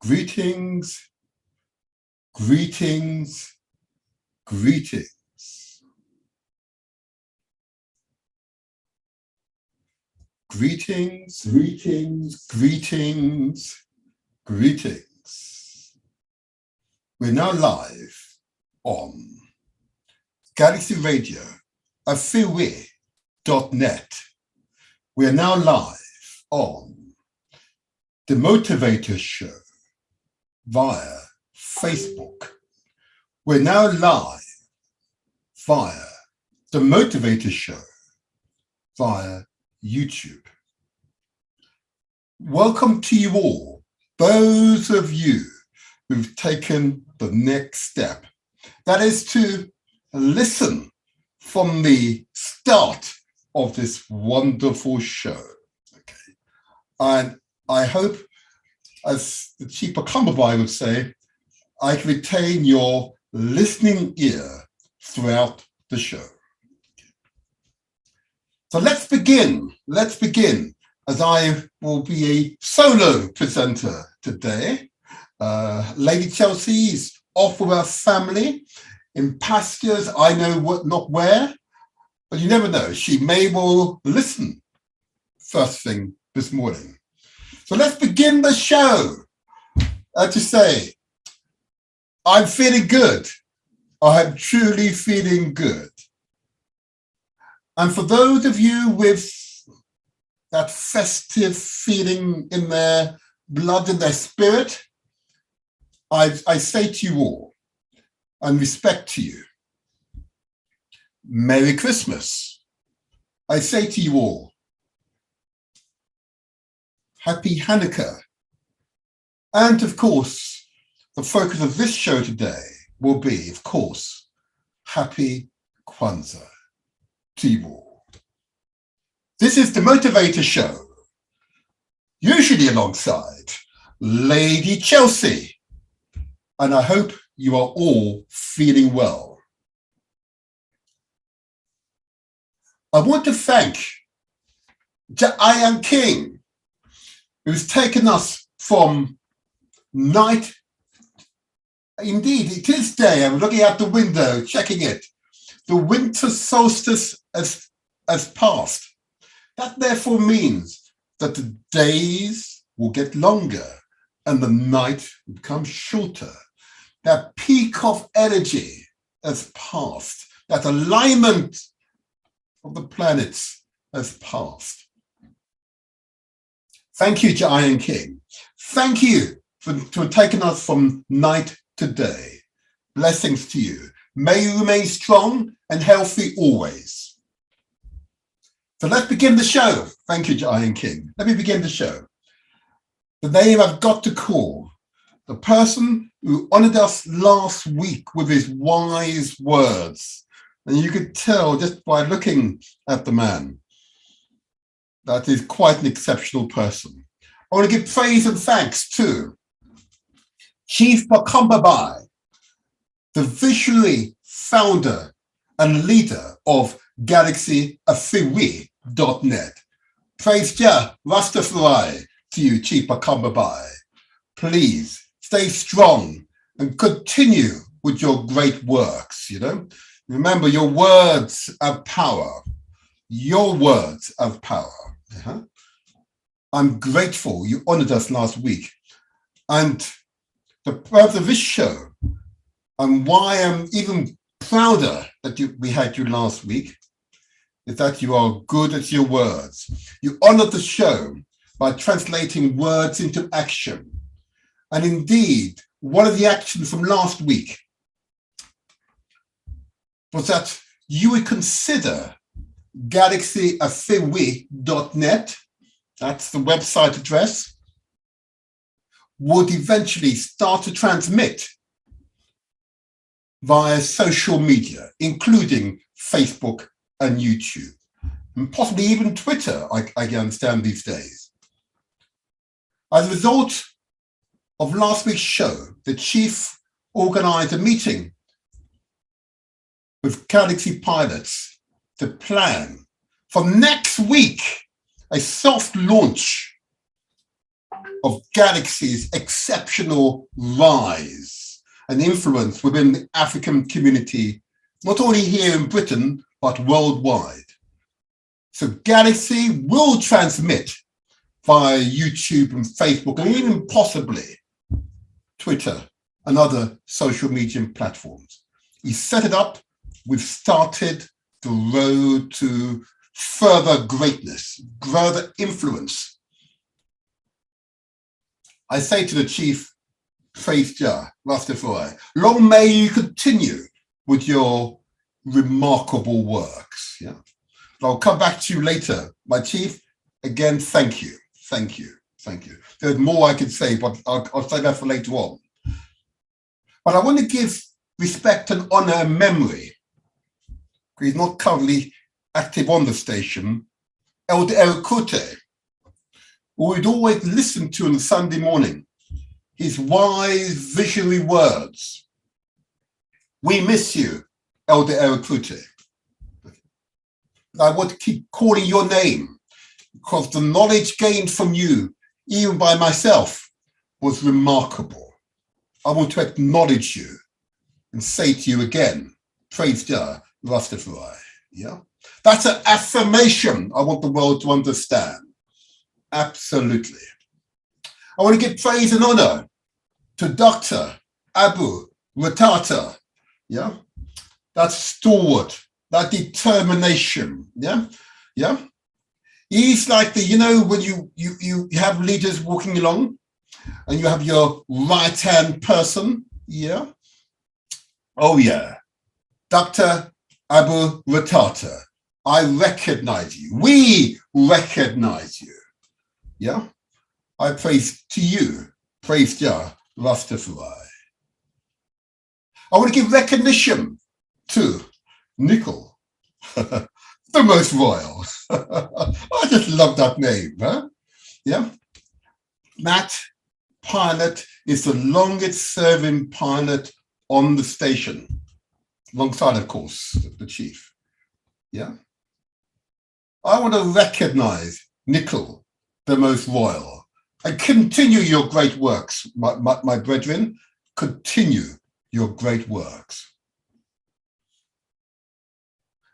Greetings, greetings, greetings. Greetings, greetings, greetings, greetings. We're now live on Galaxy Radio, Afrikan.net. We're now live on the Motivator Show via Facebook. We're now live via the Motivator Show via YouTube. Welcome to you all, those of you who've taken the next step. That is to listen from the start of this wonderful show. Okay. And I hope, as the Chief Candelabra would say, I can retain your listening ear throughout the show. So let's begin. Let's begin, as I will be a solo presenter today. Lady Chelsea is off with her family in pastures, I know not where, but you never know. She may well listen first thing this morning. So let's begin the show. To say, I'm feeling good. I am truly feeling good. And for those of you with that festive feeling in their blood and their spirit, I say to you all, and respect to you, Merry Christmas. I say to you all, Happy Hanukkah. And of course, the focus of this show today will be, of course, Happy Kwanzaa to you all. This is the Motivator Show, usually alongside Lady Chelsea. And I hope you are all feeling well. I want to thank Ian King, who's taken us from night. Indeed, it is day. I'm looking out the window, checking it. The winter solstice has passed. That therefore means that the days will get longer and the night will become shorter. That peak of energy has passed. That alignment of the planets has passed. Thank you, Ian King. Thank you for taking us from night to day. Blessings to you. May you remain strong and healthy always. So let's begin the show. Thank you, Ian King. Let me begin the show. The name I've got to call, the person who honored us last week with his wise words. And you could tell just by looking at the man, that is quite an exceptional person. I want to give praise and thanks to Chief Candelabra, the visionary founder and leader of Galaxy Afrikan.net. Praise Jah Rastafari to you, Chief Candelabra. Please stay strong and continue with your great works, Remember, your words have power. Your words have power. I'm grateful you honored us last week. And the purpose of this show, and why I'm even prouder that we had you last week, is that you are good at your words. You honored the show by translating words into action. And indeed, one of the actions from last week was that you would consider Galaxy Afrikan.net, that's the website address, would eventually start to transmit via social media, including Facebook and YouTube, and possibly even Twitter, I understand these days. As a result of last week's show, the chief organized a meeting with Galaxy pilots to plan for next week a soft launch of Galaxy's exceptional rise and influence within the African community, not only here in Britain, but worldwide. So Galaxy will transmit via YouTube and Facebook, and even possibly Twitter and other social media platforms. We set it up, we've started the road to further greatness, further influence. I say to the chief, praise Jah, Rastafari, long may you continue with your remarkable works. Yeah, I'll come back to you later. My chief, again, thank you, thank you, thank you. There's more I could say, but I'll say that for later on. But I want to give respect and honor and memory. He's not currently active on the station. Elder Erikute, who we'd always listen to on Sunday morning, his wise visionary words. We miss you, Elder Erikute. I want to keep calling your name because the knowledge gained from you, even by myself, was remarkable. I want to acknowledge you and say to you again, praise Jah, Rastafari. Yeah, that's an affirmation I want the world to understand. Absolutely. I want to give praise and honor to Dr. Abu Ratata. Yeah, that stalwart, that determination. Yeah, yeah. He's like the, you know, when you have leaders walking along and you have your right-hand person. Yeah. Oh, yeah. Dr. Abu Ratata, I recognize you. We recognize you. Yeah. I praise to you. Praise Jah, Rastafari. I want to give recognition to Nickel, the most royal. I just love that name. Huh? Yeah. That pilot is the longest serving pilot on the station, alongside, of course, the chief. Yeah. I want to recognize Nickel, the most royal, and continue your great works, my brethren. Continue your great works.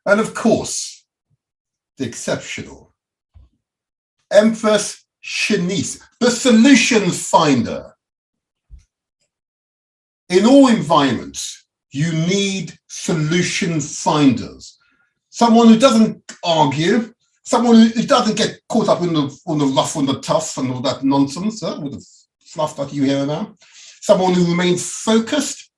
And of course, the exceptional Empress Shanice, the solutions finder. In all environments, you need solution finders. Someone who doesn't argue, someone who doesn't get caught up in the rough and the tough and all that nonsense, with the fluff that you hear now. Someone who remains focused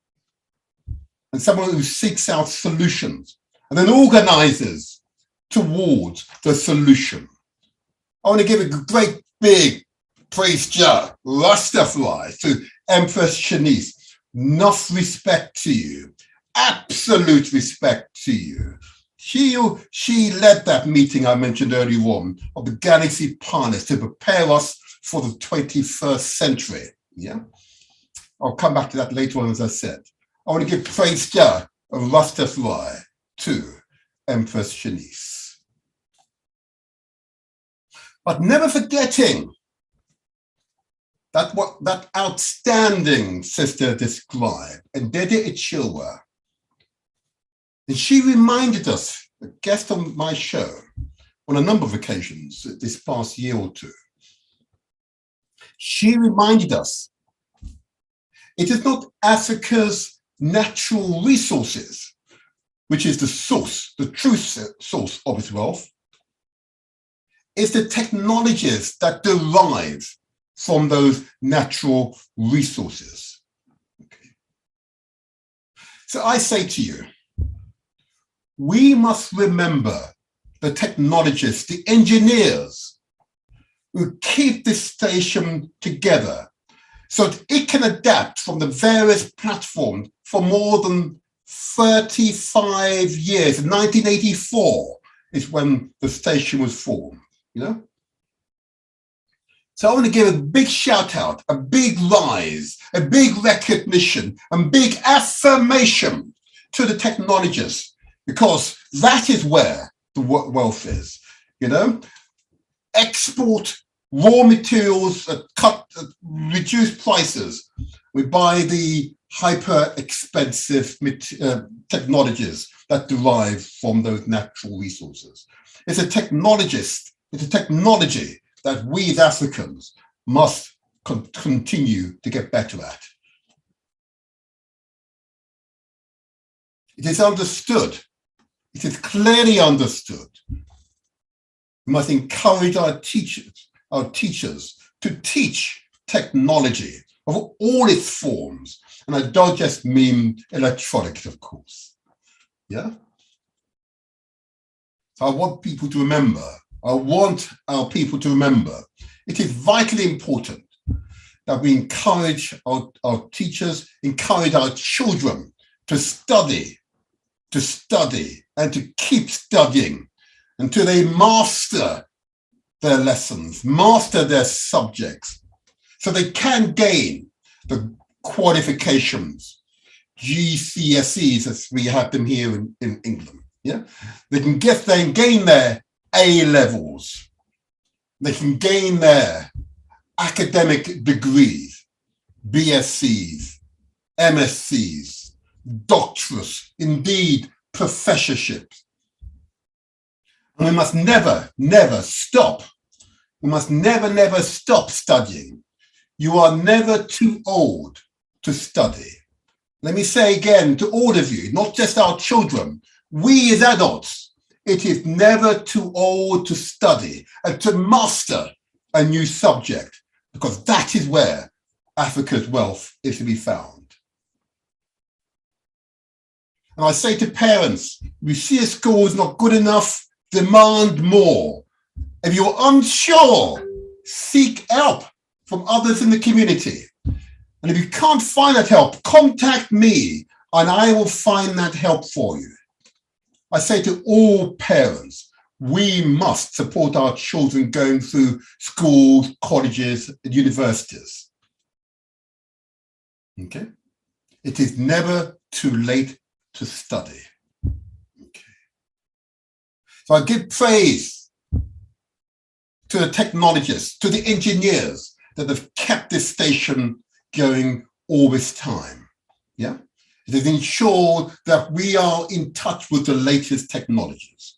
and someone who seeks out solutions and then organizes towards the solution. I want to give a great big praise Jah, Rastafari, to Empress Shanice. Enough respect to you, absolute respect to you. She led that meeting I mentioned earlier on of the Galaxy pilots to prepare us for the 21st century. Yeah, I'll come back to that later on, as I said. I want to give praise Jah of Rastafari to Empress Shanice. But never forgetting that outstanding sister described, and Ndede Ichilwa. And she reminded us, a guest on my show, on a number of occasions this past year or two. She reminded us, it is not Africa's natural resources, which is the source, the true source of its wealth. It's the technologies that derive from those natural resources. Okay. So I say to you, we must remember the technologists, the engineers who keep this station together so that it can adapt from the various platforms for more than 35 years. 1984 is when the station was formed, you know? So I want to give a big shout out, a big rise, a big recognition, and big affirmation to the technologists, because that is where the wealth is, you know? Export raw materials at reduced prices. We buy the hyper expensive technologies that derive from those natural resources. It's a technology that we as Africans must continue to get better at. It is understood, it is clearly understood. We must encourage our teachers to teach technology of all its forms. And I don't just mean electronics, of course. Yeah? So I want people to remember, I want our people to remember, it is vitally important that we encourage our teachers, encourage our children to study and to keep studying until they master their lessons, master their subjects, so they can gain the qualifications, GCSEs as we have them here in England. Yeah, they can gain their A levels, they can gain their academic degrees, BScs, MScs, doctorates, indeed professorships. And we must never, never stop. We must never, never stop studying. You are never too old to study. Let me say again to all of you, not just our children, we as adults, it is never too old to study and to master a new subject, because that is where Africa's wealth is to be found. And I say to parents, if you see a school is not good enough, demand more. If you're unsure, seek help from others in the community. And if you can't find that help, contact me and I will find that help for you. I say to all parents, we must support our children going through schools, colleges, and universities. Okay? It is never too late to study. Okay. So I give praise to the technologists, to the engineers that have kept this station going all this time. Yeah? It has ensured that we are in touch with the latest technologies.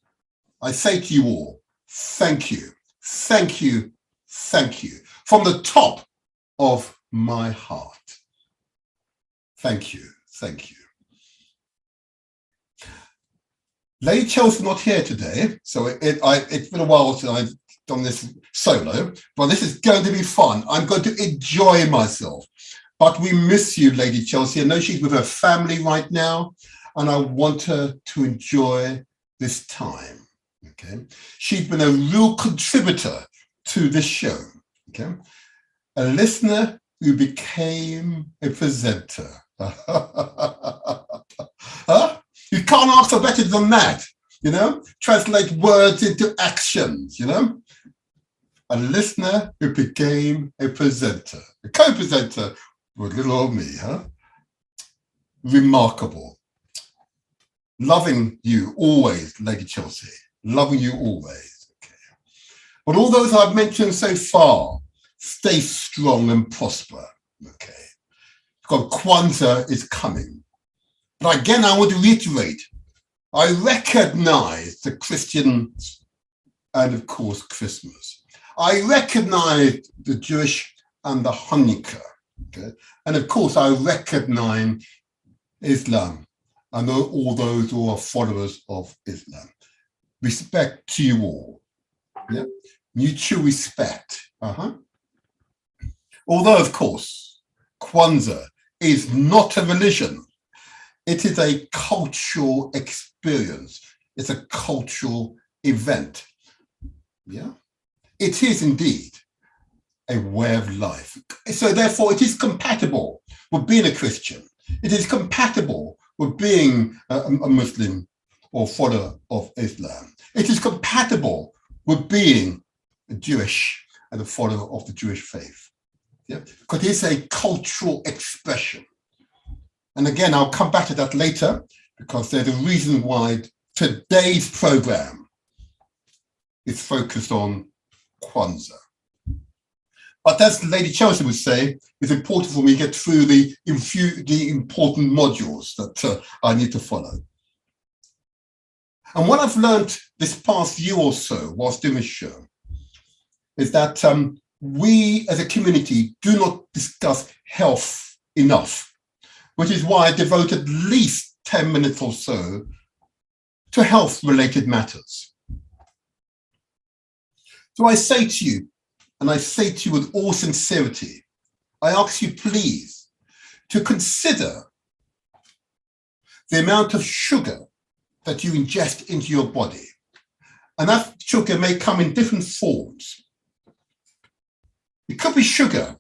I say to you all, thank you, thank you, thank you, from the top of my heart. Thank you, thank you. Lady Chelsea's not here today, so it's been a while since I've done this solo, but this is going to be fun. I'm going to enjoy myself. But we miss you, Lady Chelsea. I know she's with her family right now, and I want her to enjoy this time. Okay, she's been a real contributor to this show. Okay, a listener who became a presenter. Huh? You can't ask for better than that. You know, translate words into actions. You know, a listener who became a presenter, a co-presenter. With little old me, huh? Remarkable. Loving you always, Lady Chelsea. Loving you always. Okay. But all those I've mentioned so far, stay strong and prosper. Okay. Because Kwanzaa is coming. But again, I want to reiterate, I recognize the Christians and of course Christmas. I recognize the Jewish and the Hanukkah. Okay. And of course, I recognize Islam and all those who are followers of Islam. Respect to you all. Yeah? Mutual respect. Although, of course, Kwanzaa is not a religion. It is a cultural experience. It's a cultural event. Yeah? It is indeed a way of life. So therefore, it is compatible with being a Christian. It is compatible with being a Muslim or follower of Islam. It is compatible with being a Jewish and a follower of the Jewish faith. Yeah? Because it's a cultural expression. And again, I'll come back to that later, because there's a reason why today's program is focused on Kwanzaa. But as Lady Chelsea would say, it's important for me to get through the important modules that I need to follow. And what I've learned this past year or so whilst doing this show is that we as a community do not discuss health enough, which is why I devote at least 10 minutes or so to health-related matters. So I say to you, and I say to you with all sincerity, I ask you please to consider the amount of sugar that you ingest into your body. And that sugar may come in different forms. It could be sugar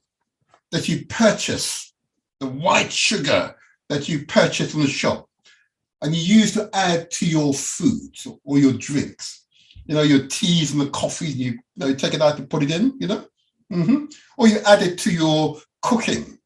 that you purchase, the white sugar that you purchase from the shop, and you use to add to your foods or your drinks. You know, your teas and the coffee, you take it out and put it in, or you add it to your cooking.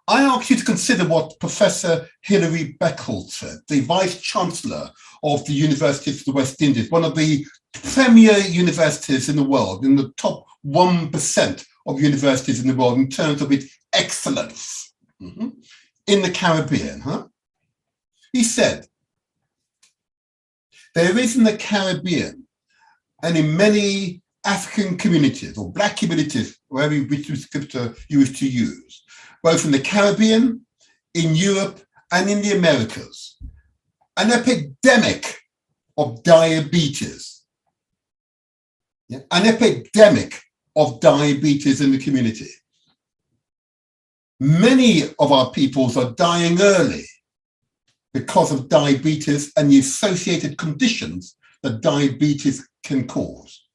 I ask you to consider what Professor Hilary Beckles said, the Vice Chancellor of the University of the West Indies, one of the premier universities in the world, in the top 1% of universities in the world in terms of its excellence in the Caribbean. He said, there is in the Caribbean and in many African communities or Black communities, wherever which descriptor you wish to use, both in the Caribbean, in Europe, and in the Americas, an epidemic of diabetes. Yeah? An epidemic of diabetes in the community. Many of our peoples are dying early because of diabetes and the associated conditions that diabetes can cause.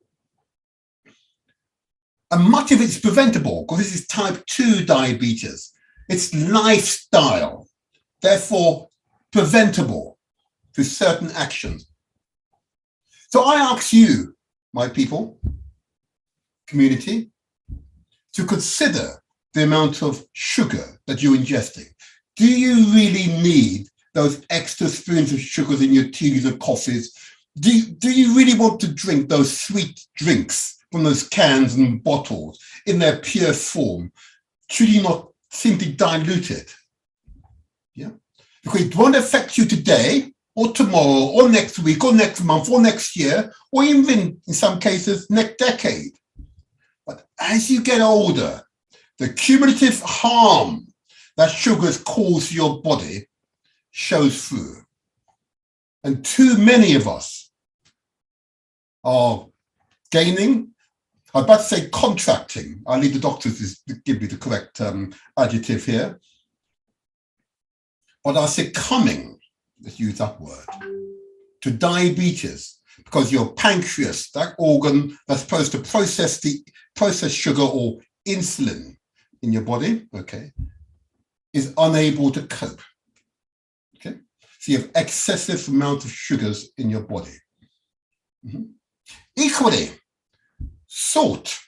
And much of it's preventable because this is type 2 diabetes. It's lifestyle, therefore preventable through certain actions. So I ask you, my people, community, to consider the amount of sugar that you're ingesting. Do you really need those extra spoons of sugars in your teas and coffees? Do you really want to drink those sweet drinks from those cans and bottles in their pure form? Should you not simply dilute it? Yeah, because it won't affect you today or tomorrow or next week or next month or next year or even in some cases next decade. But as you get older, the cumulative harm that sugars cause your body shows through. And too many of us are gaining, I'm about to say contracting. I need the doctors to give me the correct adjective here. But are succumbing, let's use that word, to diabetes because your pancreas, that organ that's supposed to process sugar or insulin in your body, okay, is unable to cope. Okay, so you have excessive amount of sugars in your body. Equally, salt.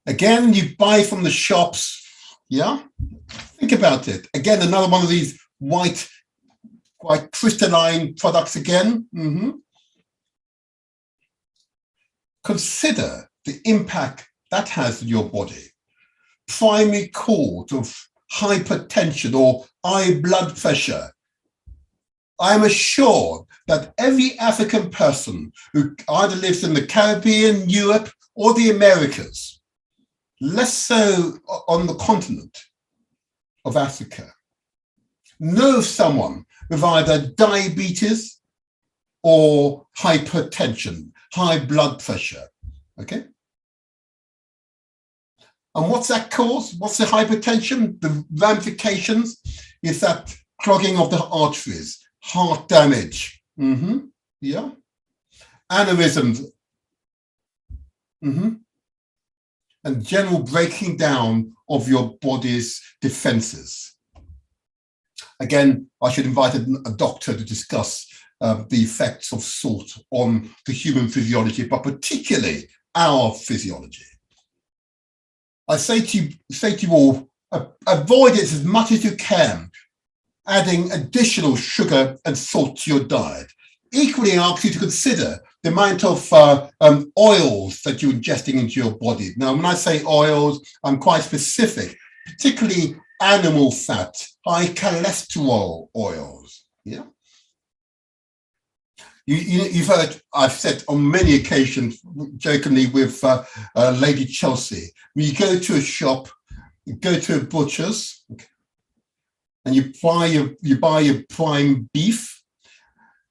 Again, you buy from the shops, yeah? Think about it. Again, another one of these white, quite crystalline products again. Consider the impact that has on your body. Primary cause of hypertension or high blood pressure. I'm assured that every African person who either lives in the Caribbean, Europe, or the Americas, less so on the continent of Africa, knows someone with either diabetes or hypertension, high blood pressure, okay? And what's that cause? What's the hypertension? The ramifications is that clogging of the arteries, heart damage, yeah, aneurysms, and general breaking down of your body's defenses. Again, I should invite a doctor to discuss the effects of salt on the human physiology, but particularly our physiology. I say to you all, avoid it as much as you can, adding additional sugar and salt to your diet. Equally, I ask you to consider the amount of oils that you're ingesting into your body. Now, when I say oils, I'm quite specific, particularly animal fat, high cholesterol oils. Yeah. You've heard, I've said on many occasions, jokingly with Lady Chelsea, when you go to a shop, you go to a butcher's, and you buy your prime beef,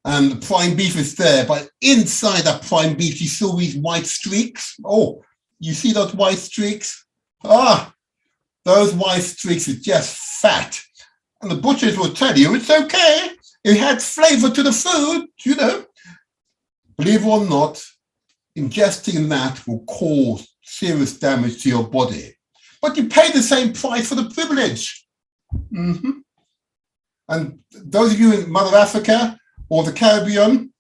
and the prime beef is there, but inside that prime beef, you see all these white streaks. Oh, you see those white streaks? Ah, those white streaks are just fat. And the butchers will tell you it's okay. It had flavor to the food, you know. Believe it or not, ingesting that will cause serious damage to your body. But you pay the same price for the privilege. Mm-hmm. And those of you in Mother Africa or the Caribbean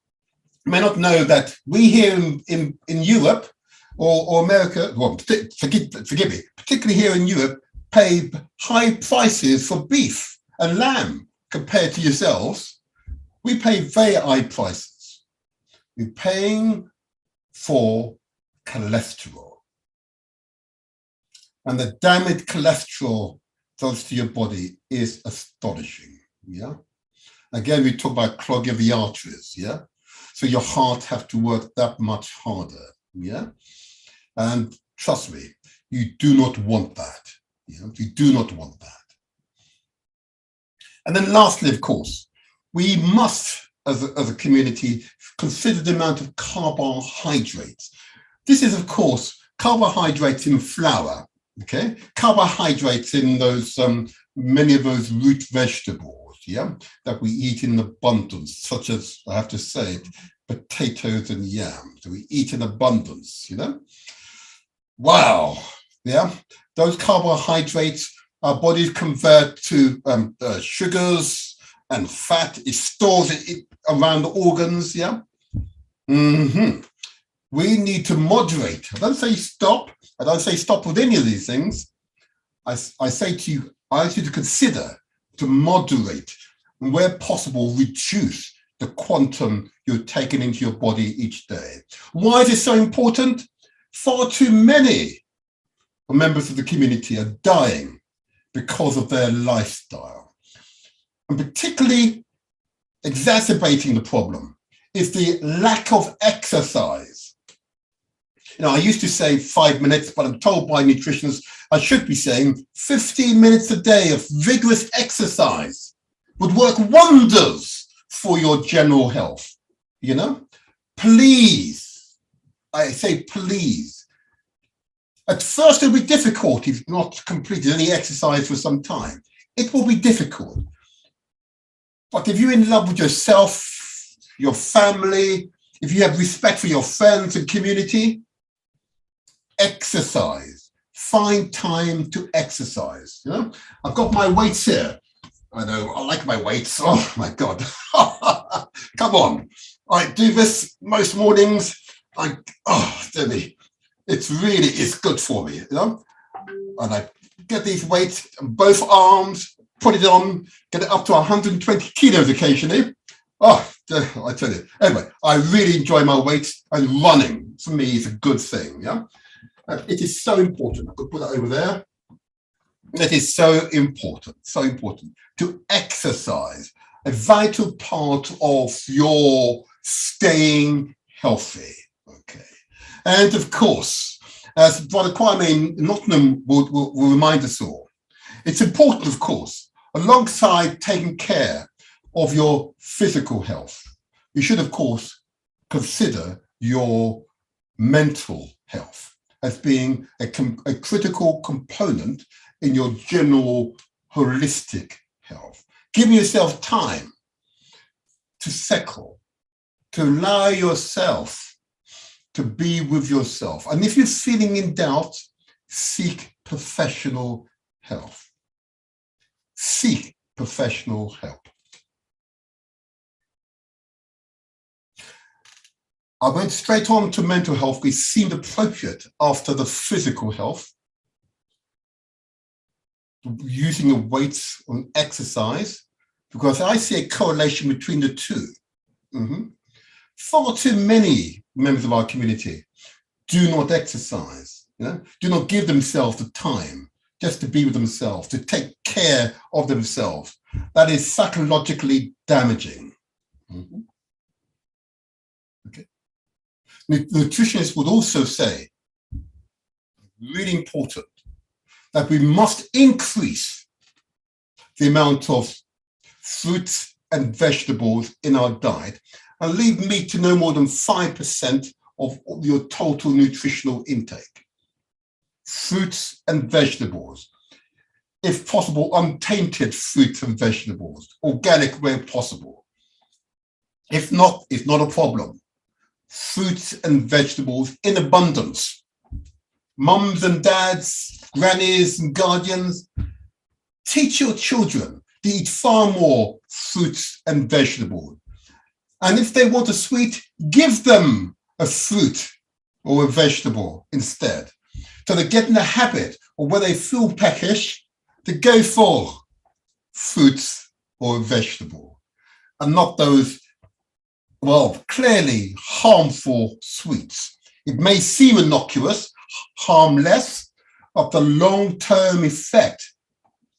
may not know that we here in Europe or America, well, forgive me, particularly here in Europe, pay high prices for beef and lamb compared to yourselves. We pay very high prices. We're paying for cholesterol. And the damage cholesterol does to your body is astonishing. Yeah. Again, we talk about clogging the arteries. Yeah. So your heart has to work that much harder. Yeah. And trust me, you do not want that. Yeah? You do not want that. And then lastly, of course, we must, as a community, consider the amount of carbohydrates. This is, of course, carbohydrates in flour, okay? Carbohydrates in those many of those root vegetables, yeah, that we eat in abundance, such as, I have to say it, potatoes and yams. We eat in abundance, you know? Wow, yeah? Those carbohydrates, our bodies convert to sugars and fat. It stores it around the organs, yeah? Mm-hmm. We need to moderate. I don't say stop. I don't say stop with any of these things. I say to you, I ask you to consider to moderate and where possible, reduce the quantum you're taking into your body each day. Why is it so important? Far too many members of the community are dying because of their lifestyle. And particularly exacerbating the problem is the lack of exercise. You know, I used to say 5 minutes, but I'm told by nutritionists I should be saying 15 minutes a day of vigorous exercise would work wonders for your general health. You know, please, I say please. At first, it'll be difficult if you've not completed any exercise for some time. It will be difficult. But if you're in love with yourself, your family, if you have respect for your friends and community, exercise. Find time to exercise. You know, I've got my weights here. I know, I like my weights. Oh my God. Come on. I do this most mornings. Debbie, it's good for me, you know? And I get these weights on both arms, put it on, get it up to 120 kilos occasionally. Oh, I tell you. Anyway, I really enjoy my weights, and running for me is a good thing, yeah? It is so important. I could put that over there. It is so important to exercise, a vital part of your staying healthy, okay? And of course, as Brother Kwame Nottingham will remind us all, it's important, of course, alongside taking care of your physical health, you should, of course, consider your mental health as being a critical component in your general holistic health. Give yourself time to settle, to allow yourself to be with yourself. And if you're feeling in doubt, seek professional help. Seek professional help. I went straight on to mental health, which seemed appropriate after the physical health. Using the weights on exercise, because I see a correlation between the two. Mm-hmm. far too many members of our community do not exercise, do not give themselves the time just to be with themselves, to take care of themselves. That is psychologically damaging. Okay. Nutritionists would also say, really important, that we must increase the amount of fruits and vegetables in our diet and leave meat to no more than 5% of your total nutritional intake. Fruits and vegetables, if possible, untainted fruits and vegetables, organic where possible. If not, it's not a problem. Fruits and vegetables in abundance. Mums and dads, grannies and guardians, teach your children to eat far more fruits and vegetables. And if they want a sweet, give them a fruit or a vegetable instead. So they get in the habit, or when they feel peckish, to go for fruits or a vegetable, and not those, well, clearly harmful sweets. It may seem innocuous, harmless, but the long-term effect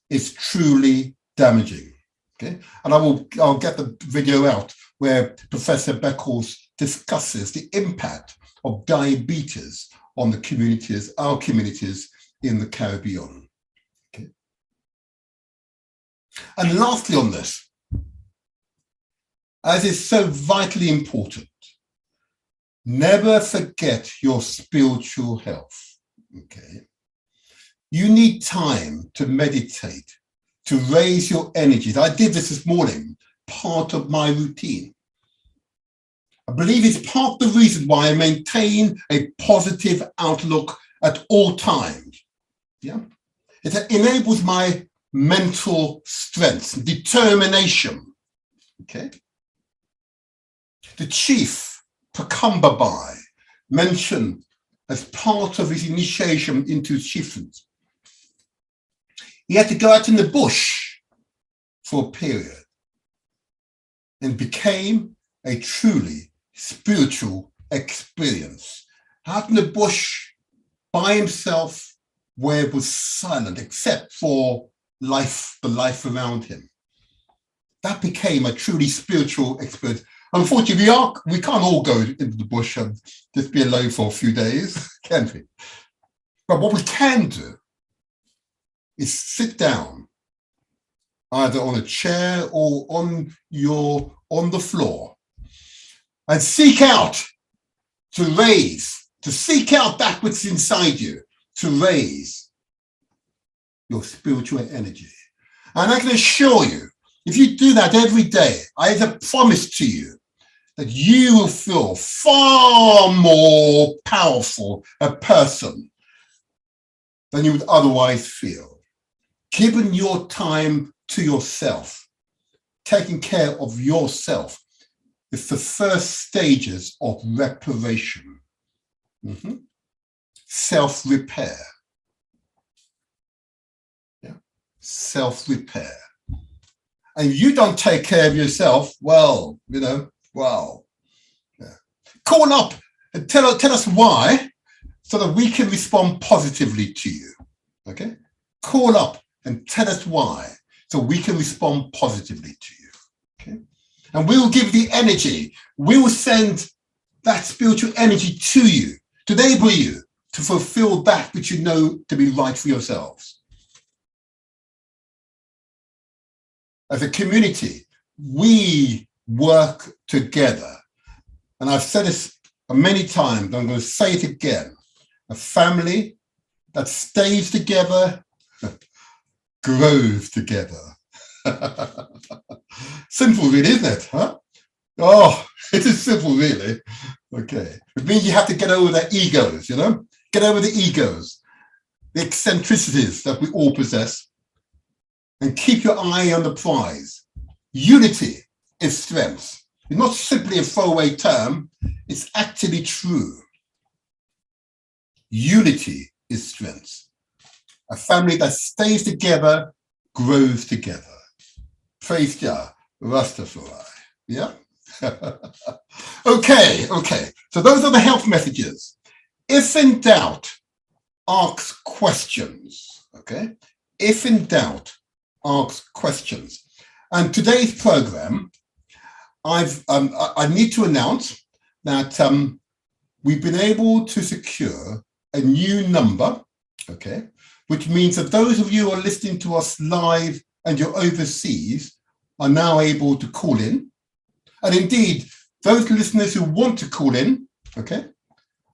is truly damaging. Okay, and I'll get the video out where Professor Beckles discusses the impact of diabetes on the communities, our communities in the Caribbean. Okay. And lastly on this, as is so vitally important, never forget your spiritual health. Okay. You need time to meditate, to raise your energies. I did this morning, part of my routine. I believe it's part of the reason why I maintain a positive outlook at all times. Yeah, it enables my mental strength and determination. Okay. The chief Pakamba mentioned as part of his initiation into chieftainship, he had to go out in the bush for a period and became a truly spiritual experience. Out in the bush by himself, where it was silent except for life, the life around him. That became a truly spiritual experience. Unfortunately, we can't all go into the bush and just be alone for a few days, can we? But what we can do is sit down, either on a chair or on the floor, and seek out to seek out that which is inside you, to raise your spiritual energy. And I can assure you, if you do that every day, I have a promise to you that you will feel far more powerful a person than you would otherwise feel. Giving your time to yourself, taking care of yourself, is the first stages of reparation. Self-repair. Yeah. Self-repair. And if you don't take care of yourself, well, yeah. Call up and tell us why, so that we can respond positively to you. Okay? Call up and tell us why, so we can respond positively to you. Okay? And we will give the energy. We will send that spiritual energy to you, to enable you to fulfill that which you know to be right for yourselves. As a community, we work together. And I've said this many times, I'm going to say it again. A family that stays together grows together. Simple, really, isn't it? Huh? Oh, it is simple, really. Okay. It means you have to get over their egos, Get over the egos, the eccentricities that we all possess, and keep your eye on the prize. Unity is strength. It's not simply a throwaway term, it's actually true. Unity is strength. A family that stays together grows together. Praise Jah, Rastafari. Yeah? Okay. So those are the health messages. If in doubt, ask questions. Okay. If in doubt, ask questions. And today's program, I need to announce that we've been able to secure a new number. Okay. Which means that those of you who are listening to us live and you're overseas are now able to call in. And indeed, those listeners who want to call in, okay,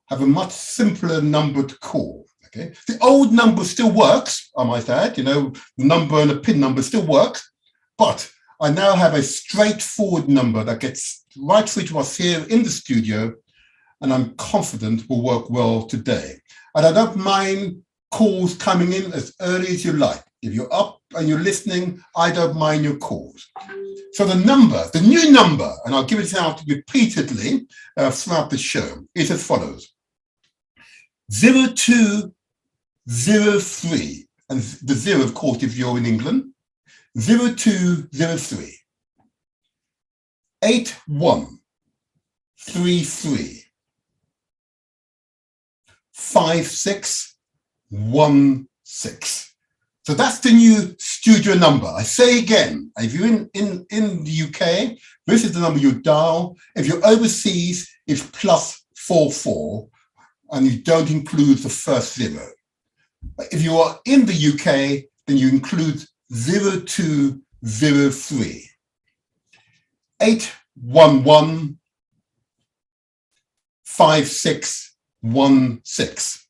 have a much simpler number to call. Okay, the old number still works, I might add, the number and the PIN number still works, but I now have a straightforward number that gets right through to us here in the studio, and I'm confident will work well today. And I don't mind calls coming in as early as you like. If you're up and you're listening, I don't mind your calls. So the new number, and I'll give it out repeatedly throughout the show, is as follows. 0203, and the 0, of course, if you're in England, 0203 8133 5616. So that's the new studio number. I say again, if you're in the UK, this is the number you dial. If you're overseas, it's +44, and you don't include the first 0. But if you are in the UK, then you include 0203 811 5616.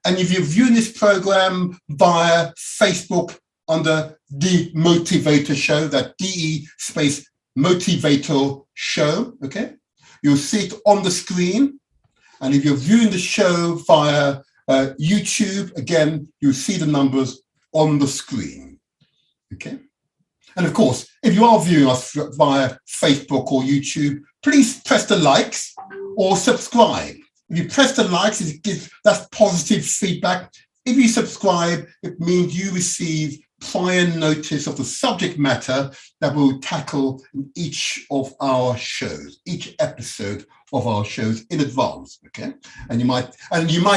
And if you're viewing this program via Facebook under the Motivator Show, that DE space Motivator Show, okay? You'll see it on the screen. And if you're viewing the show via YouTube, again, you'll see the numbers on the screen, okay? And of course, if you are viewing us via Facebook or YouTube, please press the likes or subscribe. If you press the likes, that's positive feedback. If you subscribe, it means you receive prior notice of the subject matter that we'll tackle in each of our shows, each episode of our shows in advance, okay? And you might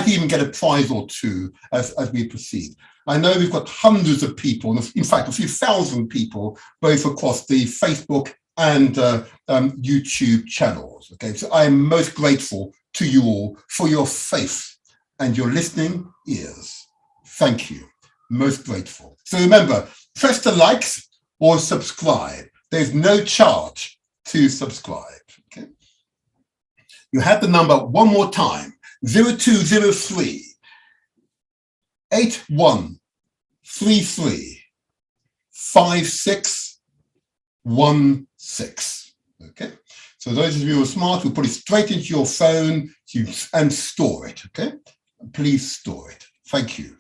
even get a prize or two as we proceed. I know we've got hundreds of people, in fact, a few thousand people, both across the Facebook and YouTube channels, okay? So I am most grateful to you all for your faith and your listening ears. Thank you. Most grateful. So remember, press the likes or subscribe. There's no charge to subscribe. Okay. You have the number one more time, 0203 8133 5616. Okay. So those of you who are smart will put it straight into your phone and store it, okay? Please store it. Thank you.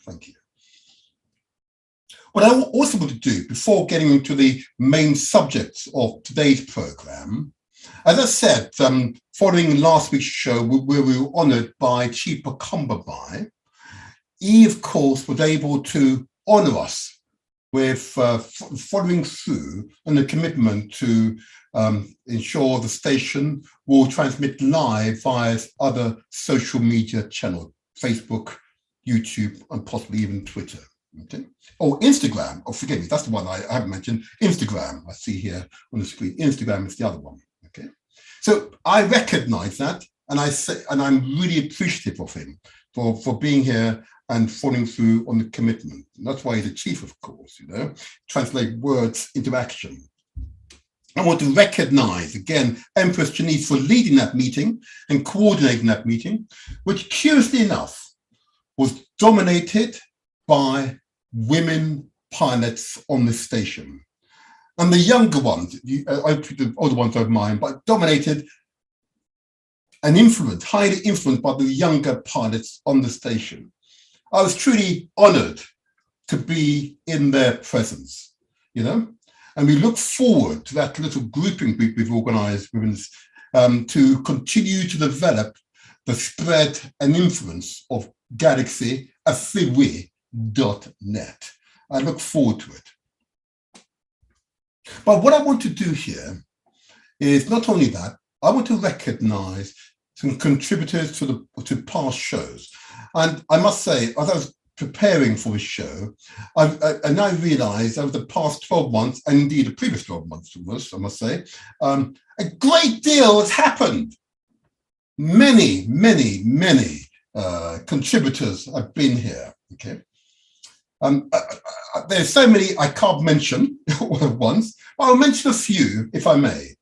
What I also want to do before getting into the main subjects of today's program, as I said, following last week's show where we were honored by Chief Kwanzaa, he, of course, was able to honor us with following through on the commitment to ensure the station will transmit live via other social media channels, Facebook, YouTube, and possibly even Twitter. Okay. Oh, Instagram. Oh, forgive me. That's the one I haven't mentioned. Instagram. I see here on the screen. Instagram is the other one. Okay. So I recognize that, and I'm really appreciative of him for being here and following through on the commitment. And that's why he's the chief, of course. Translate words into action. I want to recognize, again, Empress Janice for leading that meeting and coordinating that meeting, which, curiously enough, was dominated by women pilots on the station. And the younger ones, the older ones don't mind, but dominated and highly influenced by the younger pilots on the station. I was truly honored to be in their presence, and we look forward to that little grouping we've organized to continue to develop the spread and influence of Galaxy Afriwe.net. I look forward to it. But what I want to do here is not only that, I want to recognize some contributors to past shows. And I must say, as I was preparing for this show, I now realize over the past 12 months, and indeed the previous 12 months almost, I must say, a great deal has happened. Many contributors have been here, okay? There's so many I can't mention all at once, but I'll mention a few, if I may.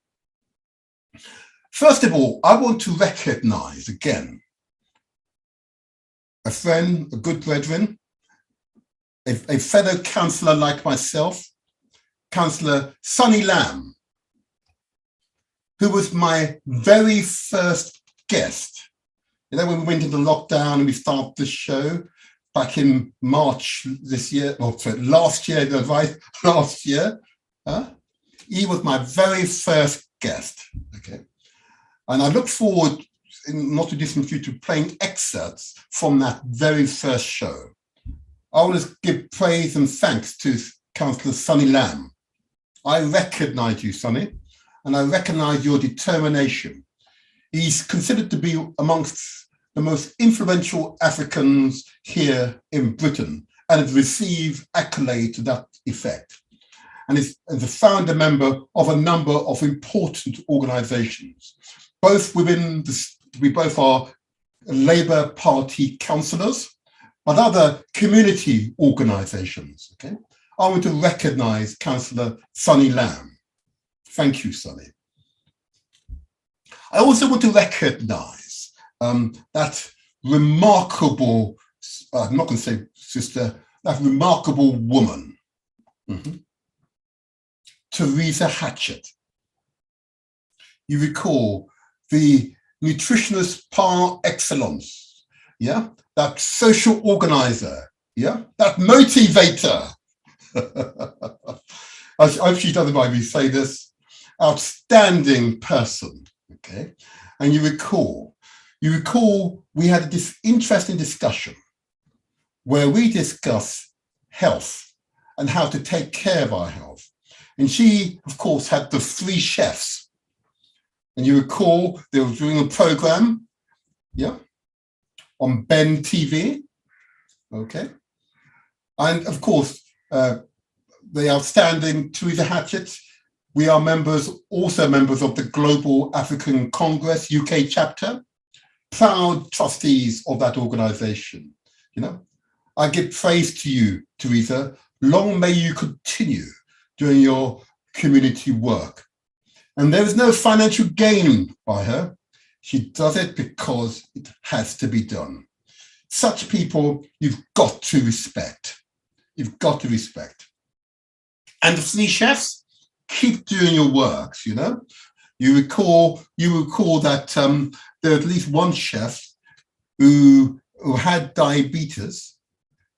First of all, I want to recognize again a friend, a good brethren, a fellow councillor like myself, Councillor Sunny Lamb, who was my very first guest. You know, when we went into lockdown and we started the show back in March this year, or sorry, last year, last year, he was my very first guest, okay? And I look forward, in not too distant future, playing excerpts from that very first show. I want to give praise and thanks to Councillor Sunny Lamb. I recognise you, Sunny, and I recognise your determination. He's considered to be amongst the most influential Africans here in Britain and has received accolades to that effect. And is a founder member of a number of important organisations. Both within we both are Labour Party councillors, but other community organisations. Okay, I want to recognise Councillor Sunny Lamb. Thank you, Sunny. I also want to recognise that remarkable, I'm not going to say sister, that remarkable woman, Teresa Hatchett. You recall the nutritionist par excellence, yeah? That social organizer, yeah? That motivator. I hope she doesn't mind me say this. Outstanding person, okay? And you recall we had this interesting discussion where we discussed health and how to take care of our health. And she, of course, had the 3 chefs. And you recall they were doing a program, yeah, on Ben TV, okay? And of course, the outstanding Teresa Hatchett, we are also members of the Global African Congress UK chapter, proud trustees of that organization, you know? I give praise to you, Teresa. Long may you continue doing your community work. And there is no financial gain by her. She does it because it has to be done. Such people you've got to respect. You've got to respect. And the 3 chefs, keep doing your works, you know. You recall that there at least one chef who had diabetes,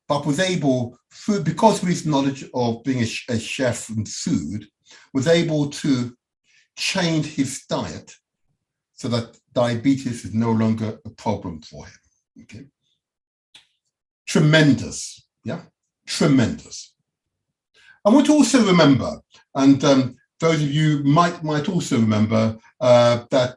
but was able, because of his knowledge of being a chef and food, was able to change his diet so that diabetes is no longer a problem for him. Okay, tremendous, yeah, tremendous. I want to also remember, and those of you might also remember that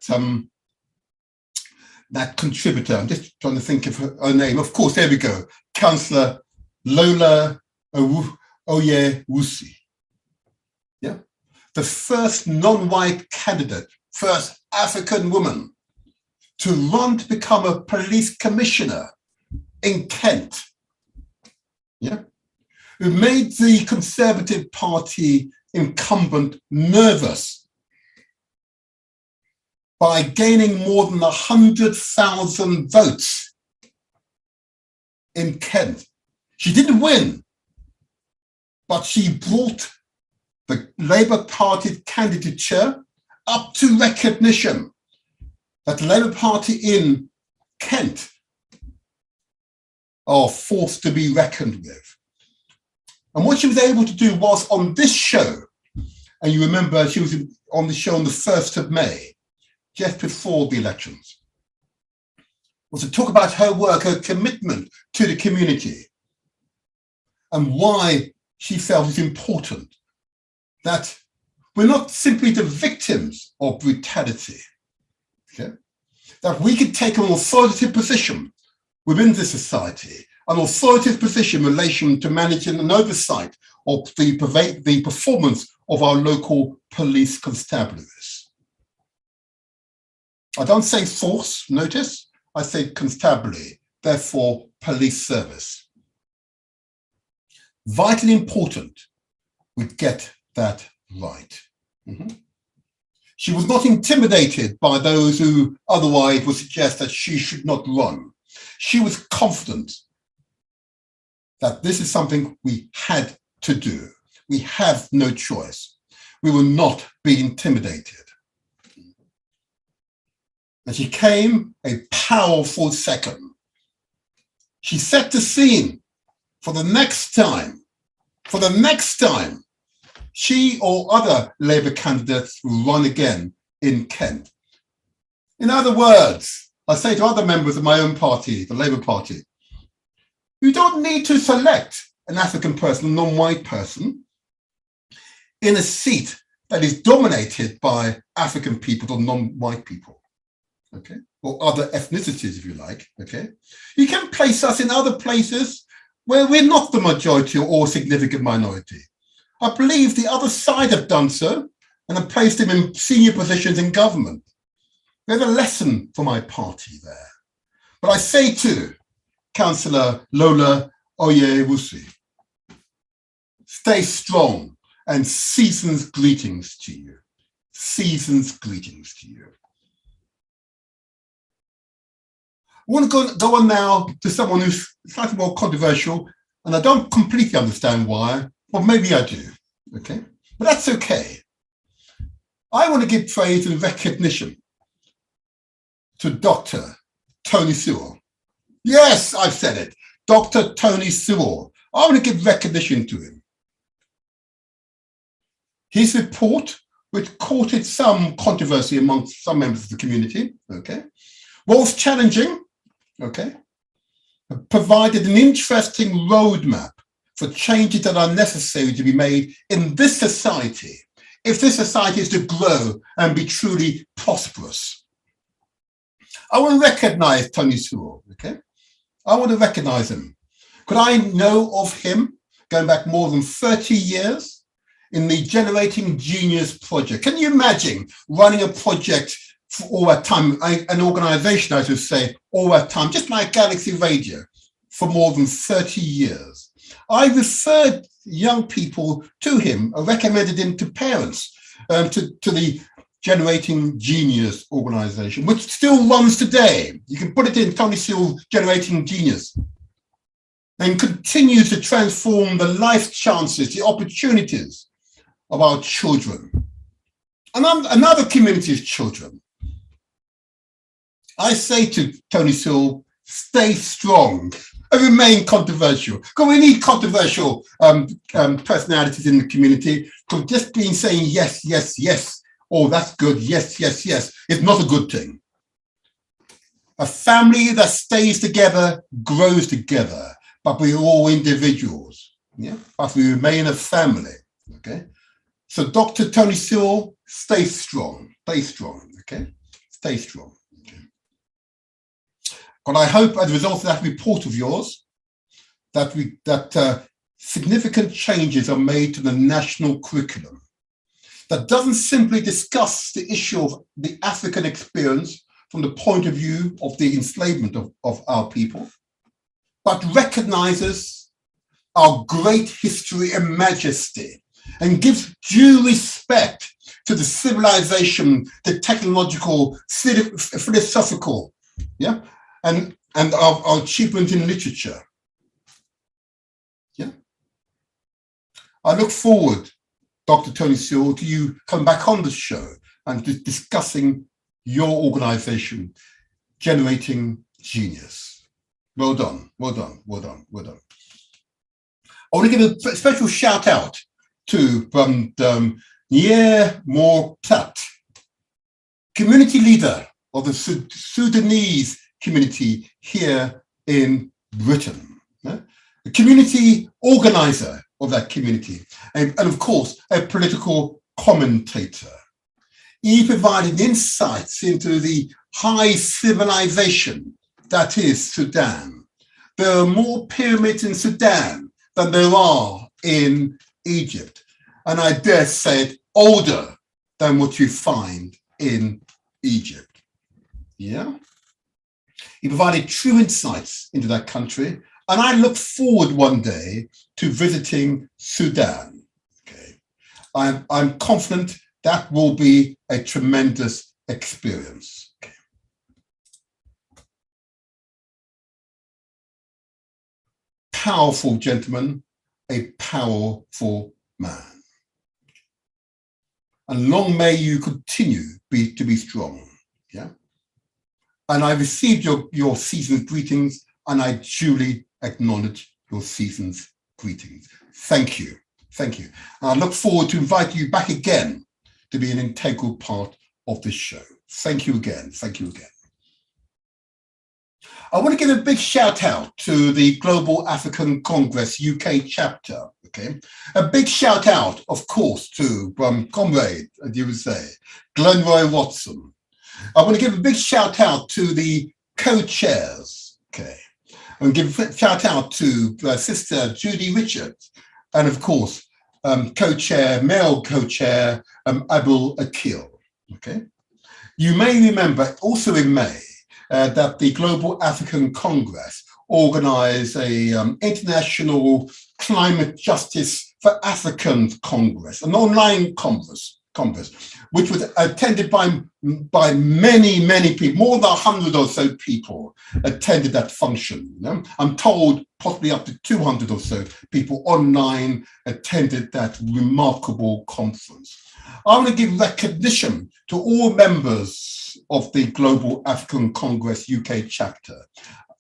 contributor. I'm just trying to think of her name. Of course, there we go, Councillor Lola Oyewusi. Yeah. The first non-white candidate, first African woman to run to become a police commissioner in Kent, yeah, who made the Conservative Party incumbent nervous by gaining more than 100,000 votes in Kent. She didn't win, but she brought the Labour Party candidature up to recognition that the Labour Party in Kent are forced to be reckoned with. And what she was able to do was on this show, and you remember she was on the show on the 1st of May, just before the elections, was to talk about her work, her commitment to the community, and why she felt it's important that We're not simply the victims of brutality. Okay? That we could take an authoritative position within the society, an authoritative position in relation to managing and oversight of the performance of our local police constabularies. I don't say force, notice, I say constabulary, therefore police service. Vitally important we get that right. She was not intimidated by those who otherwise would suggest that she should not run. She was confident that this is something we had to do. We have no choice. We will not be intimidated. And she came a powerful second. She set the scene for the next time. For the next time, she or other Labour candidates will run again in Kent. In other words, I say to other members of my own party, the Labour Party, you don't need to select an African person, a non-white person, in a seat that is dominated by African people or non-white people, okay, or other ethnicities, if you like, okay. You can place us in other places where we're not the majority or significant minority. I believe the other side have done so and have placed him in senior positions in government. There's a lesson for my party there. But I say to Councillor Lola Oyewusi, stay strong and season's greetings to you. Season's greetings to you. I want to go on now to someone who's slightly more controversial, and I don't completely understand why, or maybe I do, okay? But that's okay. I want to give praise and recognition to Dr. Tony Sewell. Yes, I've said it, Dr. Tony Sewell. I want to give recognition to him. His report, which courted some controversy amongst some members of the community, okay, was challenging, okay, provided an interesting roadmap for changes that are necessary to be made in this society, if this society is to grow and be truly prosperous. I want to recognize Tony Sewell, okay? I want to recognize him. Could I know of him going back more than 30 years in the Generating Genius project? Can you imagine running a project for all that time, an organization, I should say, all that time, just like Galaxy Radio, for more than 30 years? I referred young people to him, I recommended him to parents, to the Generating Genius organization, which still runs today. You can put it in Tony Sewell Generating Genius, and continues to transform the life chances, the opportunities of our children and another community's children. I say to Tony Sewell, stay strong and remain controversial. Because we need controversial personalities in the community. Because just being saying yes, yes, yes, oh, that's good, yes, yes, yes, is not a good thing. A family that stays together grows together, but we're all individuals, yeah? But we remain a family, okay? So Dr. Tony Sewell, stay strong, okay? Stay strong. But I hope as a result of that report of yours, that significant changes are made to the national curriculum that doesn't simply discuss the issue of the African experience from the point of view of the enslavement of our people, but recognizes our great history and majesty and gives due respect to the civilization, the technological, philosophical, yeah, and our achievement in literature. Yeah. I look forward, Dr. Tony Sewell, to you come back on the show and discussing your organization, Generating Genius. Well done, well done, well done, well done. I want to give a special shout out to Nye Mortat, community leader of the Sudanese community here in Britain, yeah? A community organizer of that community, and of course, a political commentator. He provided insights into the high civilization that is Sudan. There are more pyramids in Sudan than there are in Egypt. And I dare say older than what you find in Egypt. Yeah. He provided true insights into that country. And I look forward one day to visiting Sudan. Okay. I'm confident that will be a tremendous experience. Okay. Powerful gentleman, a powerful man. And long may you continue to be strong. Yeah. And I received your season's greetings, and I duly acknowledge your season's greetings. Thank you. Thank you. And I look forward to inviting you back again to be an integral part of this show. Thank you again. Thank you again. I want to give a big shout out to the Global African Congress UK chapter. Okay, a big shout out, of course, to comrade, as you would say, Glenroy Watson. I want to give a big shout out to the co-chairs. Okay, and give a shout out to Sister Judy Richards, and of course, co-chair, male co-chair, Abul Akil. Okay, you may remember also in May that the Global African Congress organized a International Climate Justice for Afrikans Congress, an online congress, which was attended by many, many people, more than 100 or so people attended that function. You know? I'm told possibly up to 200 or so people online attended that remarkable conference. I want to give recognition to all members of the Global African Congress UK chapter.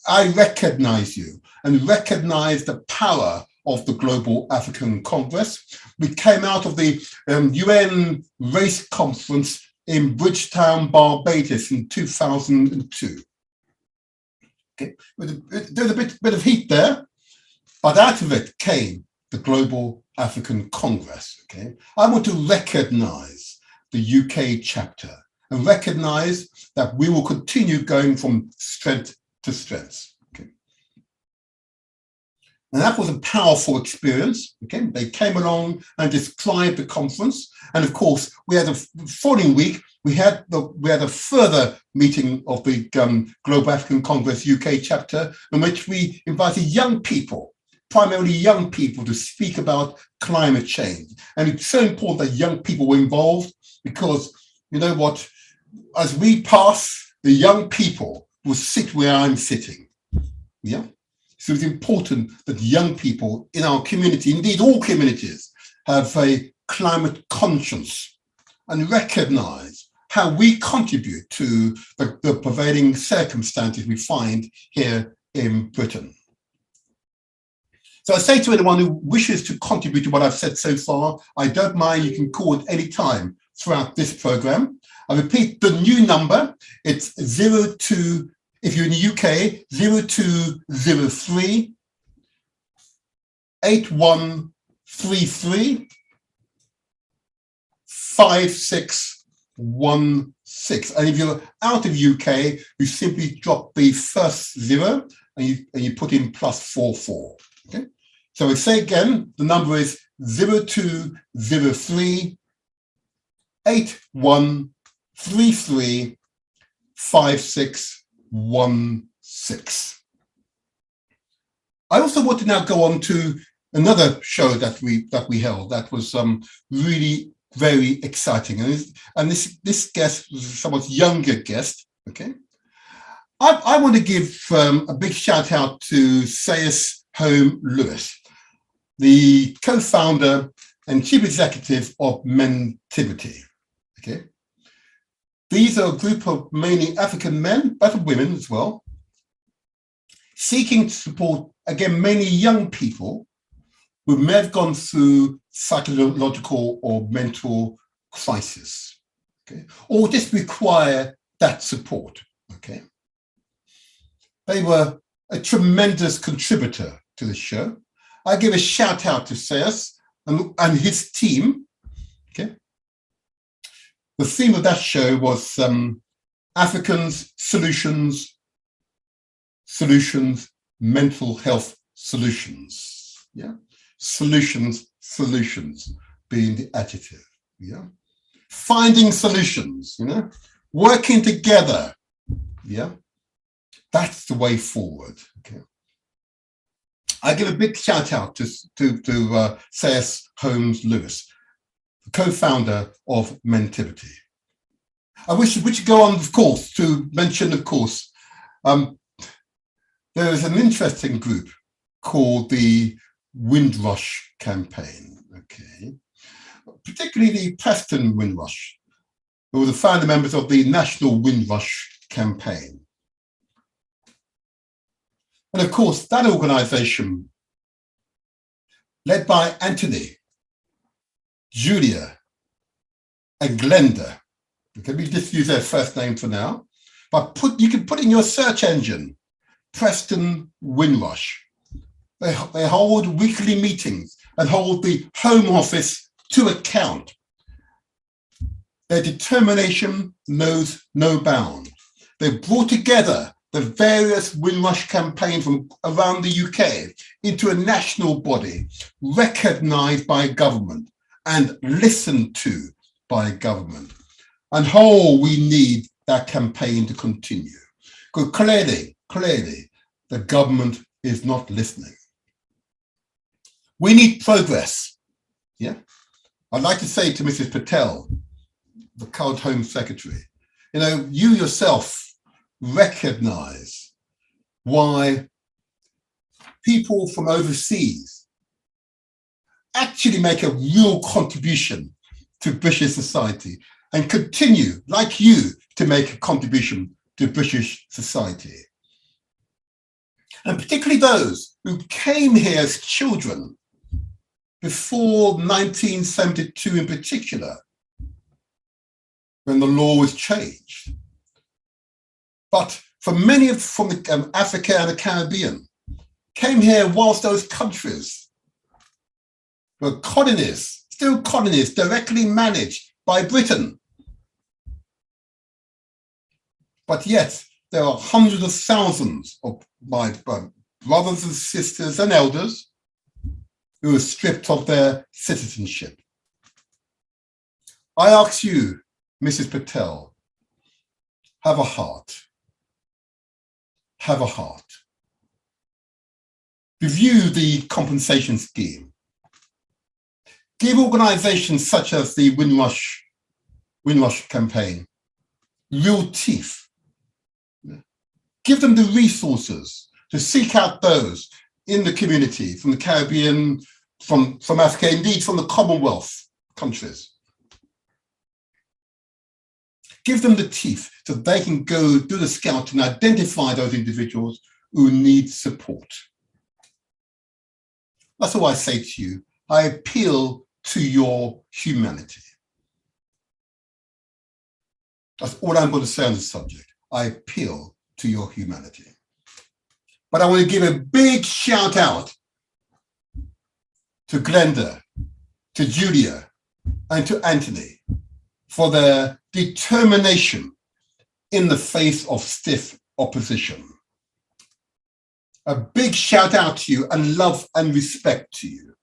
I recognize you and recognize the power of the Global African Congress. We came out of the UN Race Conference in Bridgetown, Barbados in 2002. Okay. There's a bit of heat there, but out of it came the Global African Congress. Okay. I want to recognize the UK chapter and recognize that we will continue going from strength to strength. Okay. And that was a powerful experience. Okay. They came along and described the conference. And of course, we had the following week, we had a further meeting of the Global African Congress UK chapter, in which we invited young people, primarily young people, to speak about climate change. And it's so important that young people were involved, because you know what, as we pass, the young people will sit where I'm sitting. Yeah. So it's important that young people in our community, indeed all communities, have a climate conscience and recognize how we contribute to the prevailing circumstances we find here in Britain. So I say to anyone who wishes to contribute to what I've said so far, I don't mind, you can call at any time throughout this program. I repeat the new number, it's 02, if you're in the UK, 0203 8133 5616. And if you're out of UK, you simply drop the first 0 and you put in +44. Okay. So I say again, the number is 0203 8133 5616. I also want to now go on to another show that we held that was really very exciting, and this guest was a somewhat younger guest. Okay, I want to give a big shout out to Sayus Home Lewis, the co-founder and chief executive of Mentivity. Okay, these are a group of mainly African men, but women as well, seeking to support, again, mainly young people who may have gone through psychological or mental crisis, okay, or just require that support. Okay, they were a tremendous contributor to the show. I give a shout out to Sayus and his team. Okay, the theme of that show was Africans, solutions, mental health solutions. Yeah, solutions being the adjective. Yeah, finding solutions. Working together. Yeah, that's the way forward. Okay. I give a big shout out to C.S. Holmes Lewis, the co-founder of Mentivity. I wish we should go on, of course, to mention, of course, there is an interesting group called the Windrush Campaign, okay? Particularly the Preston Windrush, who were the founder members of the National Windrush Campaign. And of course, that organization, led by Anthony, Julia, and Glenda, okay, we just use their first name for now, but you can put in your search engine, Preston Windrush. They hold weekly meetings and hold the Home Office to account. Their determination knows no bound. They've brought together the various Windrush campaigns from around the UK into a national body, recognised by government and listened to by government. And we need that campaign to continue. Because clearly, the government is not listening. We need progress. Yeah, I'd like to say to Mrs. Patel, the current Home Secretary, you yourself recognize why people from overseas actually make a real contribution to British society and continue, like you, to make a contribution to British society. And particularly those who came here as children before 1972 in particular, when the law was changed. But for many from Africa and the Caribbean, came here whilst those countries were colonies, still colonies, directly managed by Britain. But yet, there are hundreds of thousands of my brothers and sisters and elders who were stripped of their citizenship. I ask you, Mrs. Patel, have a heart. Have a heart. Review the compensation scheme. Give organizations such as the Windrush campaign real teeth. Give them the resources to seek out those in the community, from the Caribbean, from Africa, indeed from the Commonwealth countries. Give them the teeth so they can go do the scouting and identify those individuals who need support. That's all I say to you. I appeal to your humanity. That's all I'm going to say on this subject. I appeal to your humanity. But I want to give a big shout out to Glenda, to Julia, and to Anthony for their determination in the face of stiff opposition. A big shout out to you and love and respect to you.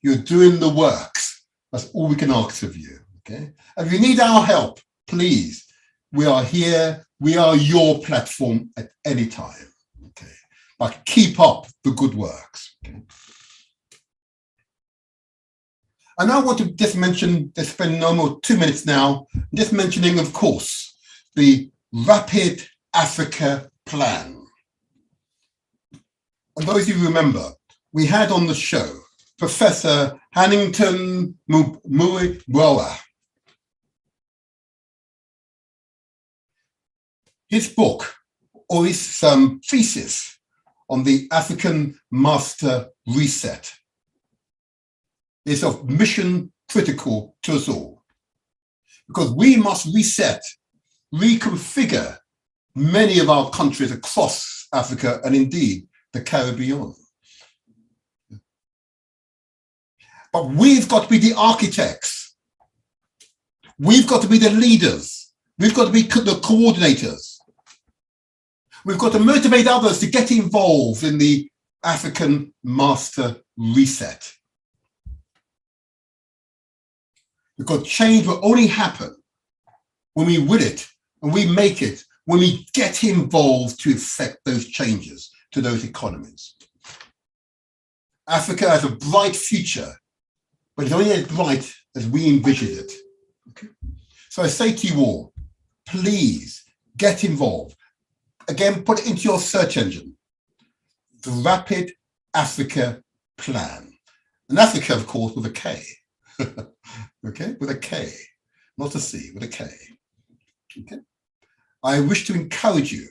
You're doing the works. That's all we can ask of you, okay? And if you need our help, please, we are here. We are your platform at any time, okay? But keep up the good works, okay? And I want to just spend no more 2 minutes now, just mentioning, of course, the Rapid Africa Plan. And those of you who remember, we had on the show Professor Hannington Muiwawa. His book, or his thesis on the African Master Reset, is of mission critical to us all, because we must reset, reconfigure many of our countries across Africa and indeed the Caribbean. But we've got to be the architects. We've got to be the leaders. We've got to be the coordinators. We've got to motivate others to get involved in the African Master Reset. Because change will only happen when we will it and we make it, when we get involved to effect those changes to those economies. Africa has a bright future, but it's only as bright as we envision it. Okay? So I say to you all, please get involved. Again, put it into your search engine. The Rapid Africa Plan. And Africa, of course, with a K. Okay, with a K, not a C, with a K. Okay. I wish to encourage you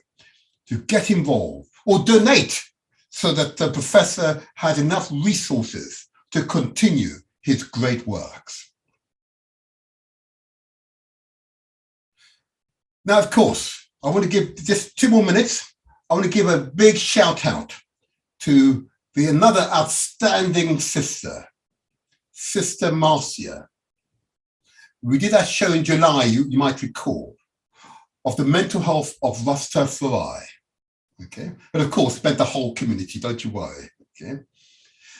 to get involved or donate so that the professor has enough resources to continue his great works. Now, of course, I want to give just 2 more minutes. I want to give a big shout out to another outstanding sister, Sister Marcia. We did that show in July, you might recall, of the mental health of Rastafari. Okay, but of course, meant the whole community, don't you worry. Okay,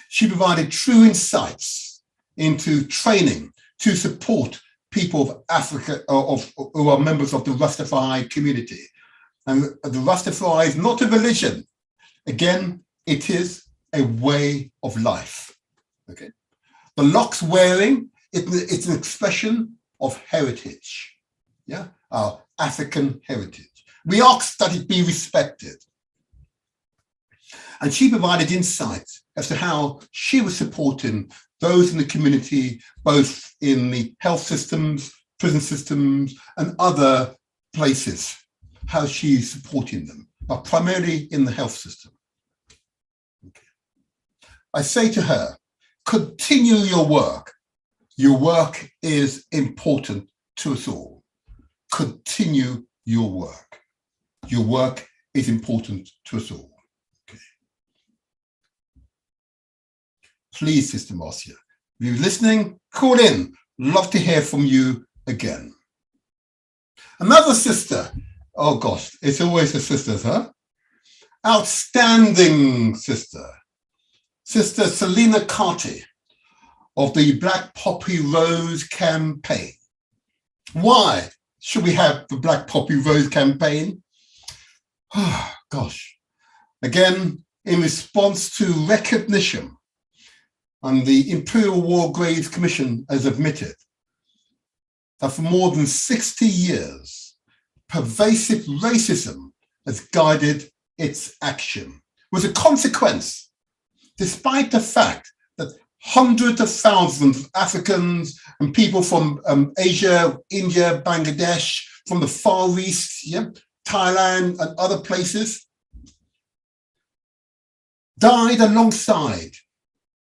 she provided true insights into training to support people of Africa who are members of the Rastafari community. And the Rastafari is not a religion. Again, it is a way of life. Okay, the locks wearing, it's an expression of heritage. Yeah, our African heritage. We ask that it be respected. And she provided insights as to how she was supporting those in the community, both in the health systems, prison systems, and other places, how she's supporting them, but primarily in the health system. Okay. I say to her, continue your work. Your work is important to us all. Continue your work. Your work is important to us all. Okay. Please, Sister Marcia, if you're listening, call in. Love to hear from you again. Another sister. Oh gosh, it's always the sisters, huh? Outstanding sister. Sister Selina Carty of the Black Poppy Rose campaign. Why should we have the Black Poppy Rose campaign? Oh, gosh. Again, in response to recognition, and the Imperial War Graves Commission has admitted that for more than 60 years, pervasive racism has guided its action. With a consequence, despite the fact that hundreds of thousands of Africans and people from Asia, India, Bangladesh, from the Far East, yeah, Thailand and other places, died alongside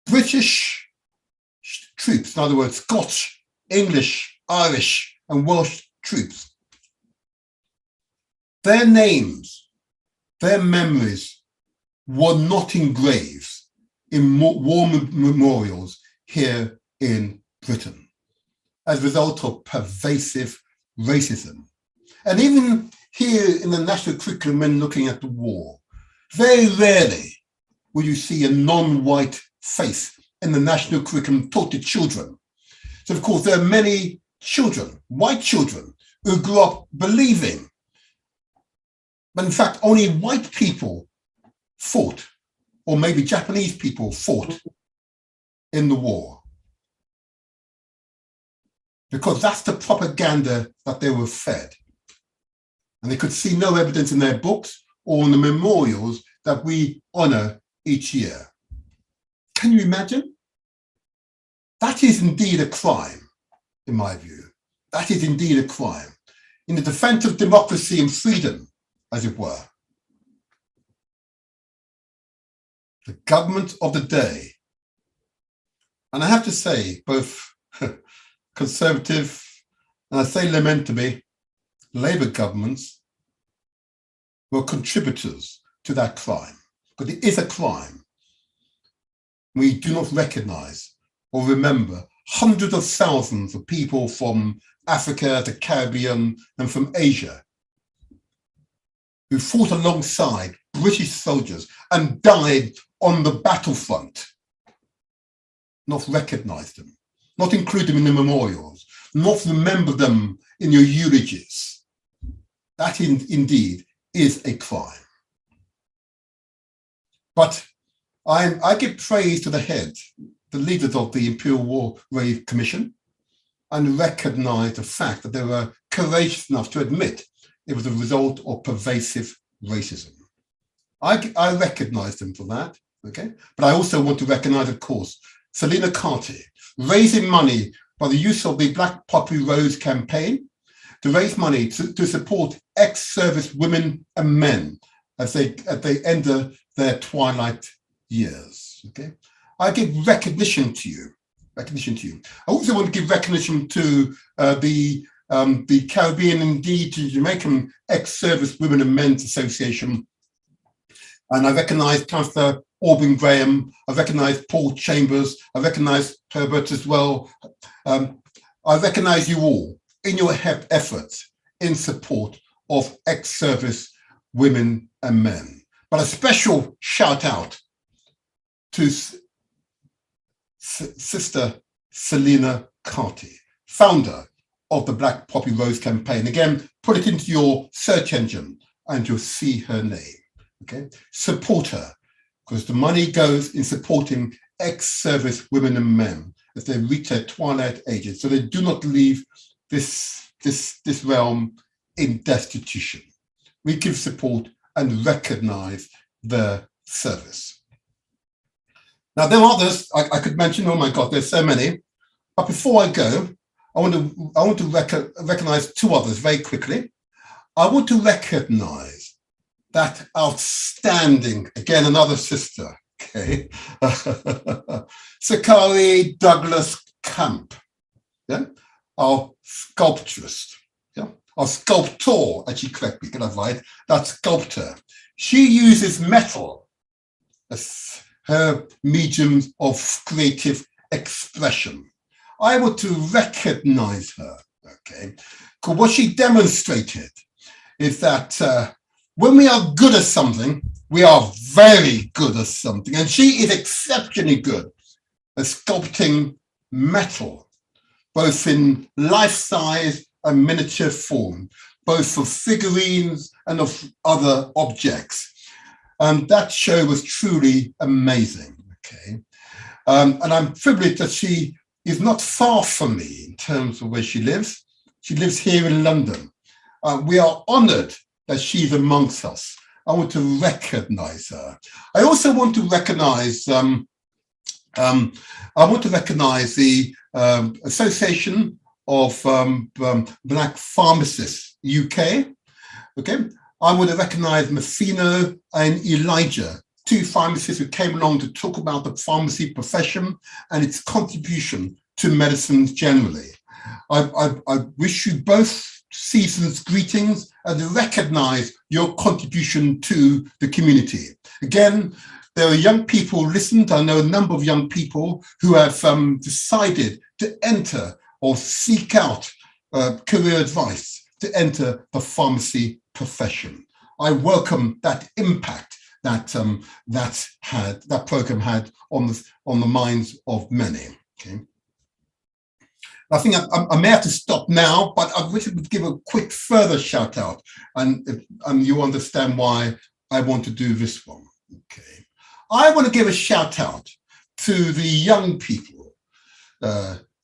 British troops, in other words, Scotch, English, Irish and Welsh troops. Their names, their memories were not in graves, in war memorials here in Britain as a result of pervasive racism. And even here in the national curriculum when looking at the war, very rarely will you see a non-white face in the national curriculum taught to children. So of course there are many children, white children, who grew up believing, but in fact only white people fought, or maybe Japanese people fought in the war. Because that's the propaganda that they were fed. And they could see no evidence in their books or in the memorials that we honor each year. Can you imagine? That is indeed a crime, in my view. That is indeed a crime. In the defense of democracy and freedom, as it were. The government of the day, and I have to say, both conservative, and I say lamentably, Labour governments were contributors to that crime. But it is a crime. We do not recognise or remember hundreds of thousands of people from Africa, the Caribbean, and from Asia, who fought alongside British soldiers and died on the battlefront, not recognize them, not include them in the memorials, not remember them in your eulogies. That indeed is a crime. But I give praise to the head, the leaders of the Imperial War Grave Commission, and recognize the fact that they were courageous enough to admit it was a result of pervasive racism. I recognize them for that, okay? But I also want to recognize, of course, Selina Carty, raising money by the use of the Black Poppy Rose campaign to raise money to support ex-service women and men as they enter their twilight years, okay? I give recognition to you. I also want to give recognition to the Caribbean, indeed to Jamaican Ex-Service Women and Men's Association. And I recognize Councillor Aubrey Graham, I recognize Paul Chambers, I recognize Herbert as well. I recognize you all in your efforts in support of ex-service women and men. But a special shout out to Sister Selina Carty, founder of the Black Poppy Rose campaign. Again, put it into your search engine and you'll see her name. Okay, support her, because the money goes in supporting ex-service women and men as they reach their twilight ages, so they do not leave this realm in destitution. We give support and recognize their service. Now, there are others I could mention. Oh my God, there's so many. But before I go, I want to recognize two others very quickly. I want to recognize that outstanding, again, another sister, okay, Sakari Douglas Camp, yeah, our sculptress, yeah, our sculptor, actually correct me, get that right, that sculptor. She uses metal as her medium of creative expression. I want to recognize her, okay, because what she demonstrated is that when we are good at something, we are very good at something. And she is exceptionally good at sculpting metal, both in life-size and miniature form, both for figurines and of other objects. And that show was truly amazing, okay? And I'm privileged that she is not far from me in terms of where she lives. She lives here in London. We are honored that she's amongst us. I want to recognize her. I also want to recognize, the Association of Black Pharmacists UK. Okay, I want to recognize Mafino and Elijah, two pharmacists who came along to talk about the pharmacy profession and its contribution to medicine generally. I wish you both season's greetings and recognize your contribution to the community. Again, there are young people who listened. I know a number of young people who have decided to enter or seek out career advice to enter the pharmacy profession. I welcome that impact that that program had on the minds of many. Okay. I think I may have to stop now, but I wish I would give a quick further shout out, and you understand why I want to do this one. Okay, I want to give a shout out to the young people,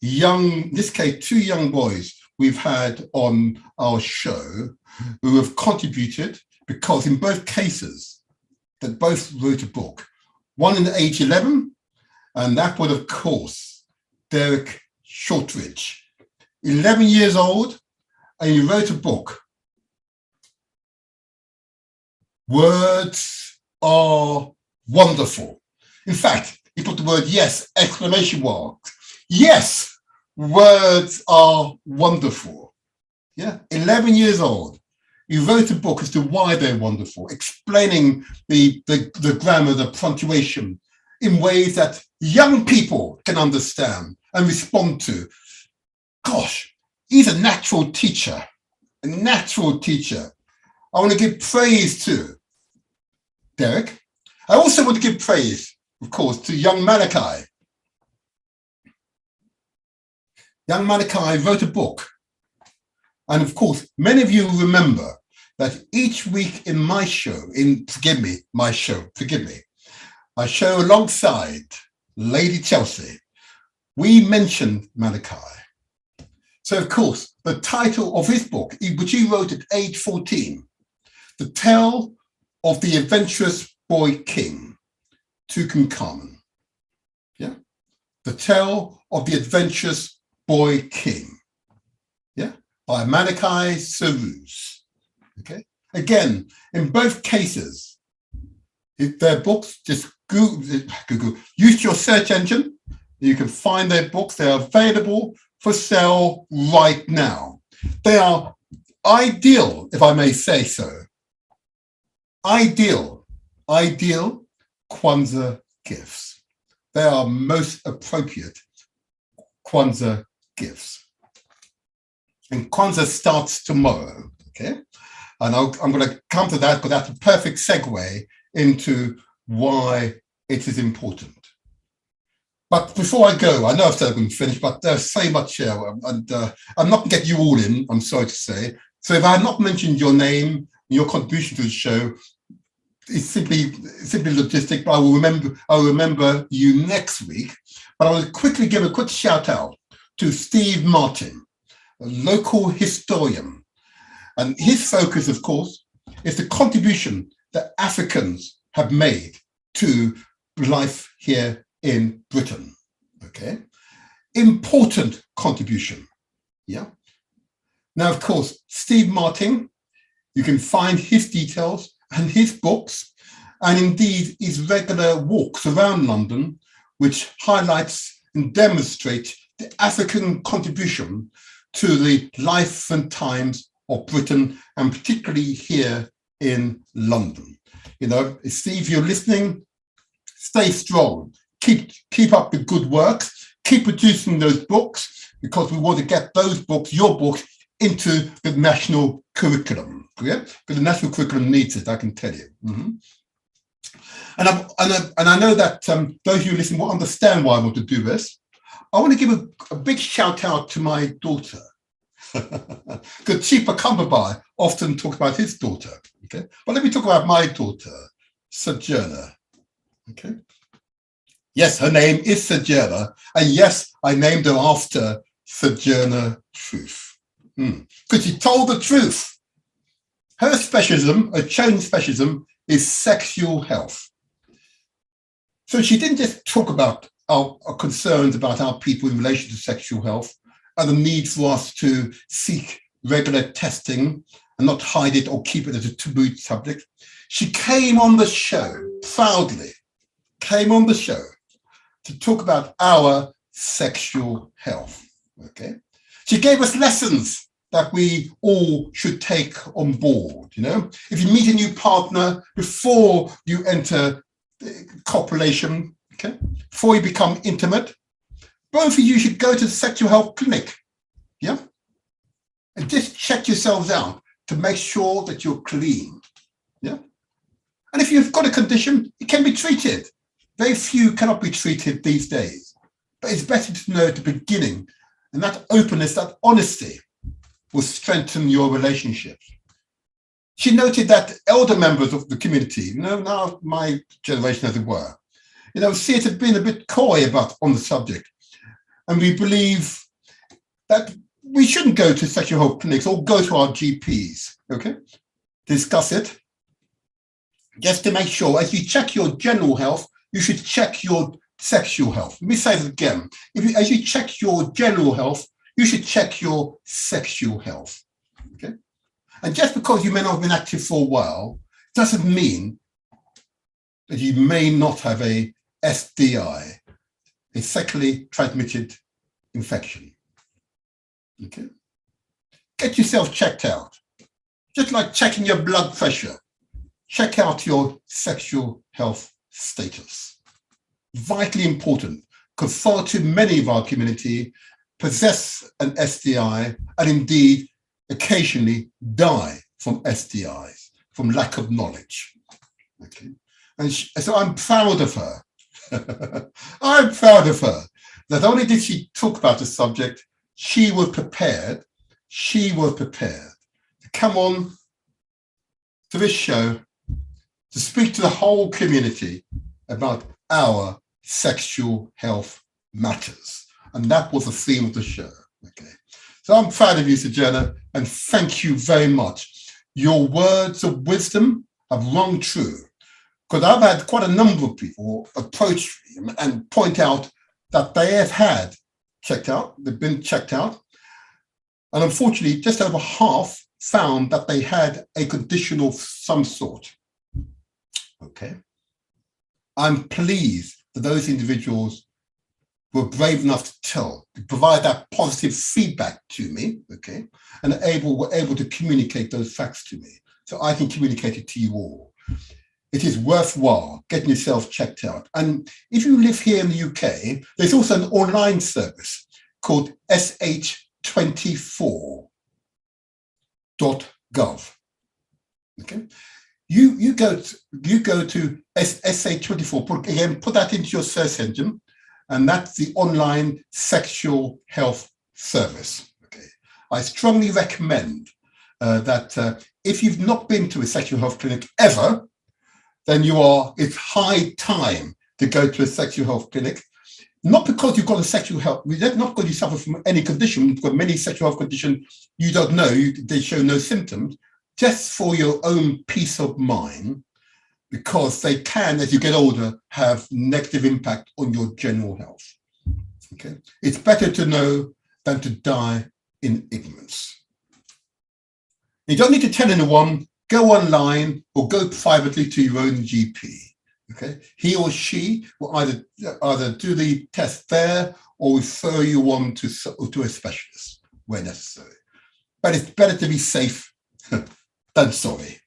in this case, two young boys we've had on our show who have contributed, because in both cases, they both wrote a book. One in age 11, and that one, of course, Derek Shortridge, 11 years old, and he wrote a book. Words are wonderful. In fact, he put the word yes, exclamation mark. Yes, words are wonderful. Yeah, 11 years old. He wrote a book as to why they're wonderful, explaining the grammar, the punctuation in ways that young people can understand and respond to. Gosh, He's a natural teacher, a natural teacher. I want to give praise to Derek. I also want to give praise, of course, to young Malachi. Young Malachi wrote a book. And of course, many of you remember that each week in my show, my show alongside Lady Chelsea, we mentioned Malachi. So of course, the title of his book, which he wrote at age 14, The Tale of the Adventurous Boy King, Tutankhamun. Yeah, The Tale of the Adventurous Boy King. Yeah, by Malachi Saruz. Okay. Again, in both cases, if their books, just Google, use your search engine. You can find their books. They are available for sale right now. They are ideal, if I may say so. Ideal Kwanzaa gifts. They are most appropriate Kwanzaa gifts. And Kwanzaa starts tomorrow, okay? And I'm going to come to that because that's a perfect segue into why it is important. But before I go, I know I've said I'm going to finish, but there's so much here, and I'm not going to get you all in, I'm sorry to say. So if I have not mentioned your name, your contribution to the show, it's simply logistic, but I will remember you next week. But I will quickly give a quick shout out to Steve Martin, a local historian. And his focus, of course, is the contribution that Afrikans have made to life here in Britain. Okay, important contribution. Yeah. Now, of course, Steve Martin, you can find his details and his books, and indeed his regular walks around London, which highlights and demonstrates the African contribution to the life and times of Britain, and particularly here in London. You know, Steve, you're listening, stay strong. Keep up the good work. Keep producing those books, because we want to get those books, your books, into the national curriculum. Yeah, because the national curriculum needs it, I can tell you. Mm-hmm. And I know that those of you listening will understand why I want to do this. I want to give a big shout out to my daughter. Because Chief Akambabai often talks about his daughter. Okay, but let me talk about my daughter, Sojourner. Okay. Yes, her name is Sojourner, and yes, I named her after Sojourner Truth. Because she told the truth. Her specialism, her chosen specialism, is sexual health. So she didn't just talk about our concerns about our people in relation to sexual health and the need for us to seek regular testing and not hide it or keep it as a taboo subject. She came on the show, proudly came on the show to talk about our sexual health, okay? She gave us lessons that we all should take on board, you know? If you meet a new partner before you enter copulation, okay? Before you become intimate, both of you should go to the sexual health clinic, yeah? And just check yourselves out to make sure that you're clean, yeah? And if you've got a condition, it can be treated. Very few cannot be treated these days, but it's better to know at the beginning, and that openness, that honesty will strengthen your relationships. She noted that elder members of the community, you know, now my generation as it were, you know, see it as being a bit coy on the subject. And we believe that we shouldn't go to sexual health clinics or go to our GPs, okay? Discuss it. Just to make sure, as you check your general health, you should check your sexual health. Let me say it again. As you check your general health, you should check your sexual health, okay? And just because you may not have been active for a while, doesn't mean that you may not have a STI, a sexually transmitted infection, okay? Get yourself checked out. Just like checking your blood pressure, check out your sexual health status. Vitally important, because far too many of our community possess an STI and indeed occasionally die from STIs, from lack of knowledge. Okay. And so I'm proud of her. I'm proud of her. Not only did she talk about the subject, she was prepared. She was prepared to come on to this show to speak to the whole community about our sexual health matters. And that was the theme of the show. Okay. So I'm proud of you, Sojourner, and thank you very much. Your words of wisdom have rung true, because I've had quite a number of people approach me and point out that they have had checked out, they've been checked out, and unfortunately, just over half found that they had a condition of some sort. Okay. I'm pleased that those individuals were brave enough to provide that positive feedback to me, okay, and were able to communicate those facts to me, so I can communicate it to you all. It is worthwhile getting yourself checked out. And if you live here in the UK, there's also an online service called sh24.gov. Okay. You go to SH24, put that into your search engine, and that's the online sexual health service. Okay. I strongly recommend that if you've not been to a sexual health clinic ever, then it's high time to go to a sexual health clinic. Not because you've got a sexual health, not because you suffer from any condition, because many sexual health conditions you don't know, they show no symptoms, just for your own peace of mind, because they can, as you get older, have negative impact on your general health. Okay, it's better to know than to die in ignorance. You don't need to tell anyone. Go online or go privately to your own GP. Okay, he or she will either do the test there or refer you on to a specialist where necessary. But it's better to be safe than sorry.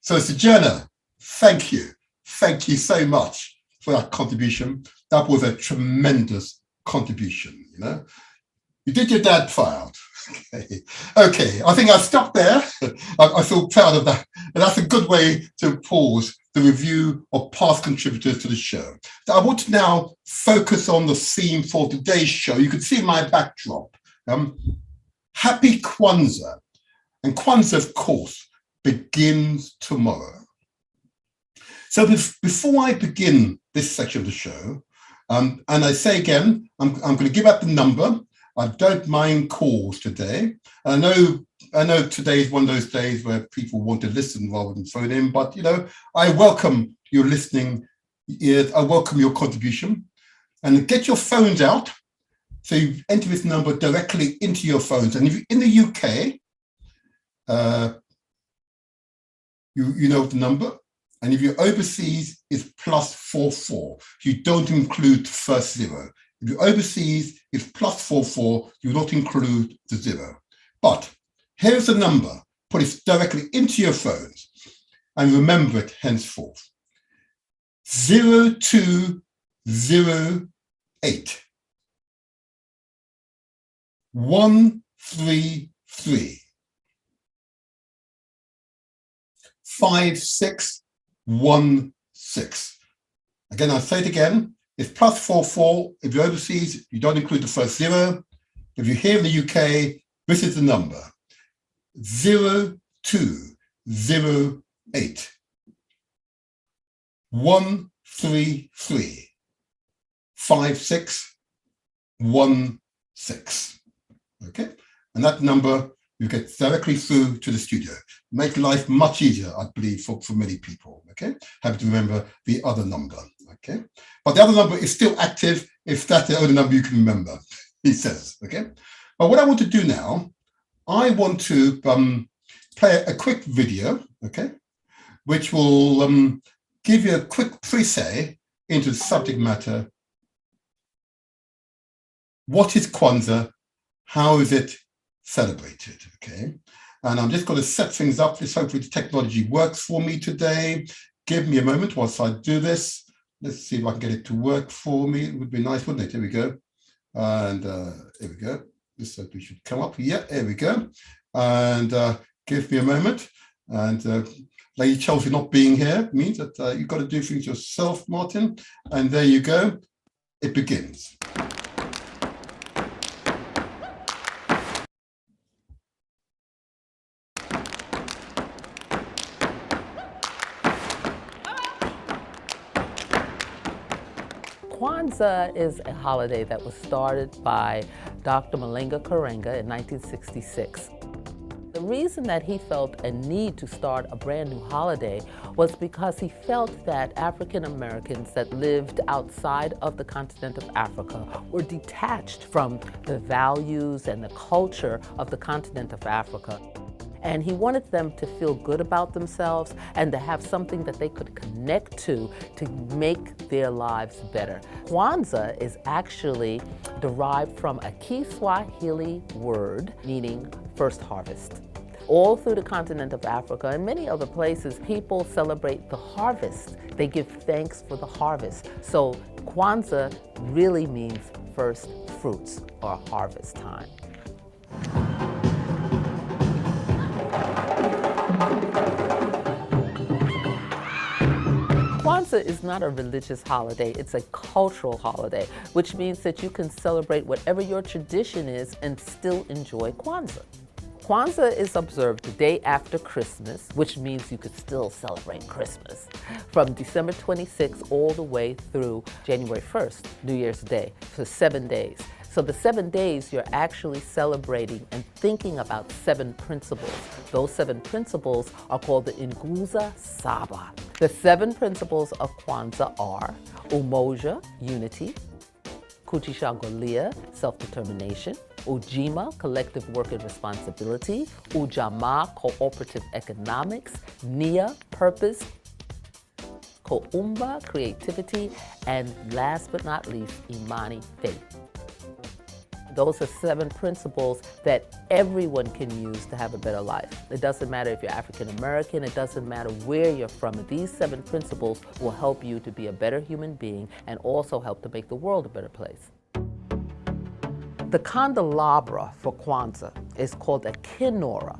So, Sojourner, thank you. Thank you so much for that contribution. That was a tremendous contribution. You know, you did your dad proud. Okay, I think I'll stop there. I feel proud of that. And that's a good way to pause the review of past contributors to the show. So I want to now focus on the theme for today's show. You can see my backdrop. Happy Kwanzaa. And Kwanzaa, of course, begins tomorrow. So before I begin this section of the show, and I say again, I'm going to give out the number. I don't mind calls today. I know today is one of those days where people want to listen rather than phone in, but you know, I welcome your listening ears. I welcome your contribution. And get your phones out. So you enter this number directly into your phones. And if you're in the UK, you know the number. And if you're overseas, it's +44. You don't include the first zero. If you're overseas, it's +44. You not include the zero. But here's the number. Put it directly into your phones and remember it henceforth. 0208 133 5616. Again, I'll say it again. It's +44. If you're overseas, you don't include the first zero. If you're here in the UK, this is the number. 0208 133 5616. Okay? And that number you get directly through to the studio. Make life much easier, I believe, for many people. Okay? Happy to remember the other number. Okay? But the other number is still active if that's the only number you can remember, he says. Okay? But what I want to do now, I want to play a quick video, okay, which will give you a quick précis into the subject matter. What is Kwanzaa? How is it celebrated? Okay, and I'm just going to set things up. Just hopefully the technology works for me today. Give me a moment whilst I do this. Let's see if I can get it to work for me. It would be nice, wouldn't it? Here we go. And here we go. This said we should come up. Yeah, there we go. And give me a moment. And Lady Chelsea not being here means that you've got to do things yourself, Martin. And there you go. It begins. Kwanzaa is a holiday that was started by Dr. Malenga Karenga in 1966. The reason that he felt a need to start a brand new holiday was because he felt that African Americans that lived outside of the continent of Africa were detached from the values and the culture of the continent of Africa. And he wanted them to feel good about themselves and to have something that they could connect to make their lives better. Kwanzaa is actually derived from a Kiswahili word meaning first harvest. All through the continent of Africa and many other places, people celebrate the harvest. They give thanks for the harvest. So Kwanzaa really means first fruits or harvest time. Kwanzaa is not a religious holiday, it's a cultural holiday, which means that you can celebrate whatever your tradition is and still enjoy Kwanzaa. Kwanzaa is observed the day after Christmas, which means you could still celebrate Christmas, from December 26th all the way through January 1st, New Year's Day, for 7 days. So the 7 days, you're actually celebrating and thinking about 7 principles. Those 7 principles are called the Nguza Saba. The 7 principles of Kwanzaa are Umoja, unity; Kuchishangulia, self-determination; Ujima, collective work and responsibility; Ujamaa, cooperative economics; Nia, purpose; Koumba, creativity; and last but not least, Imani, faith. Those are 7 principles that everyone can use to have a better life. It doesn't matter if you're African American, it doesn't matter where you're from. These 7 principles will help you to be a better human being and also help to make the world a better place. The Candelabra for Kwanzaa is called a kinora.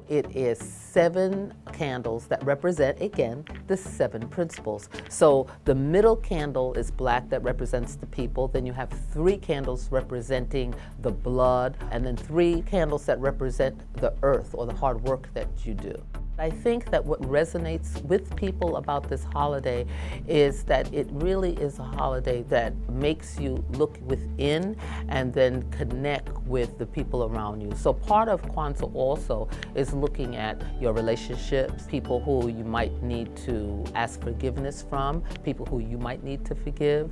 It is 7 candles that represent, again, the 7 principles. So the middle candle is black, that represents the people. Then you have 3 candles representing the blood, and then 3 candles that represent the earth or the hard work that you do. I think that what resonates with people about this holiday is that it really is a holiday that makes you look within and then connect with the people around you. So part of Kwanzaa also is looking at your relationships, people who you might need to ask forgiveness from, people who you might need to forgive.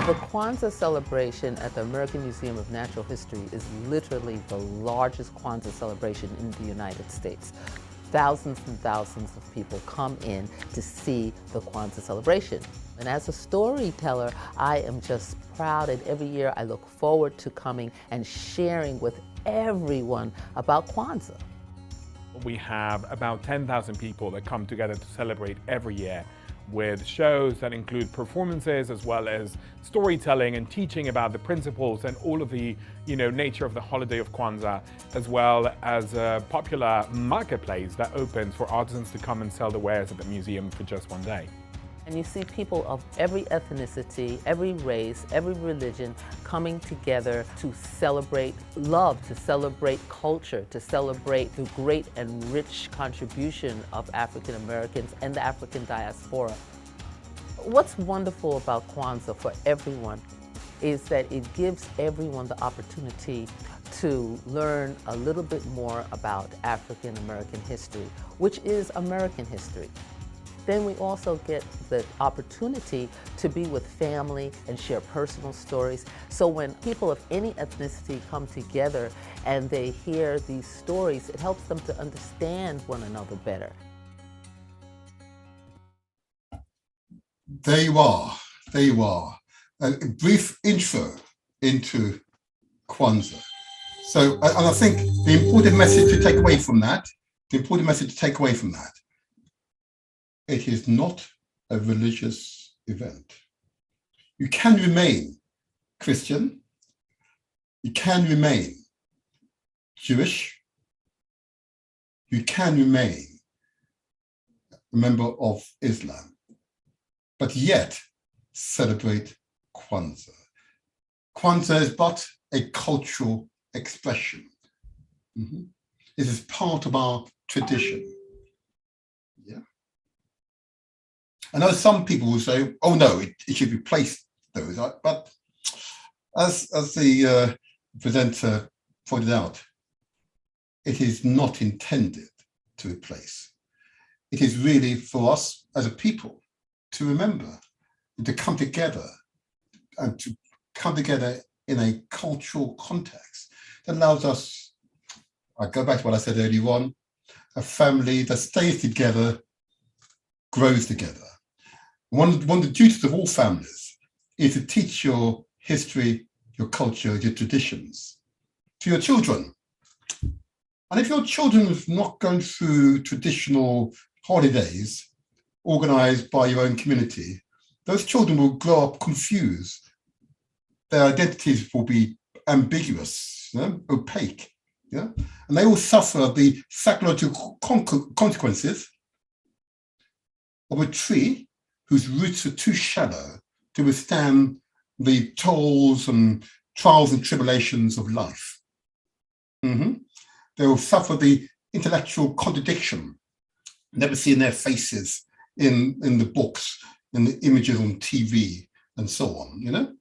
The Kwanzaa celebration at the American Museum of Natural History is literally the largest Kwanzaa celebration in the United States. Thousands and thousands of people come in to see the Kwanzaa celebration. And as a storyteller, I am just proud, and every year I look forward to coming and sharing with everyone about Kwanzaa. We have about 10,000 people that come together to celebrate every year, with shows that include performances as well as storytelling and teaching about the principles and all of the nature of the holiday of Kwanzaa, as well as a popular marketplace that opens for artisans to come and sell the wares at the museum for just one day. And you see people of every ethnicity, every race, every religion coming together to celebrate love, to celebrate culture, to celebrate the great and rich contribution of African Americans and the African diaspora. What's wonderful about Kwanzaa for everyone is that it gives everyone the opportunity to learn a little bit more about African American history, which is American history. Then we also get the opportunity to be with family and share personal stories. So when people of any ethnicity come together and they hear these stories, it helps them to understand one another better. There you are. There you are. A brief intro into Kwanzaa. So, and I think the important message to take away from that, it is not a religious event. You can remain Christian. You can remain Jewish. You can remain a member of Islam, but yet celebrate Kwanzaa. Kwanzaa is but a cultural expression. It is part of our tradition. Yeah. I know some people will say, oh no, it should replace those, but as the presenter pointed out, it is not intended to replace. It is really for us as a people to remember, to come together, and to come together in a cultural context that allows us, I go back to what I said earlier on, a family that stays together, grows together. One of the duties of all families is to teach your history, your culture, your traditions to your children. And if your children have not gone through traditional holidays organized by your own community, those children will grow up confused. Their identities will be ambiguous, opaque, and they will suffer the psychological consequences of a tree whose roots are too shallow to withstand the tolls and trials and tribulations of life. They will suffer the intellectual contradiction never see in their faces in the books, in the images on TV, and so on,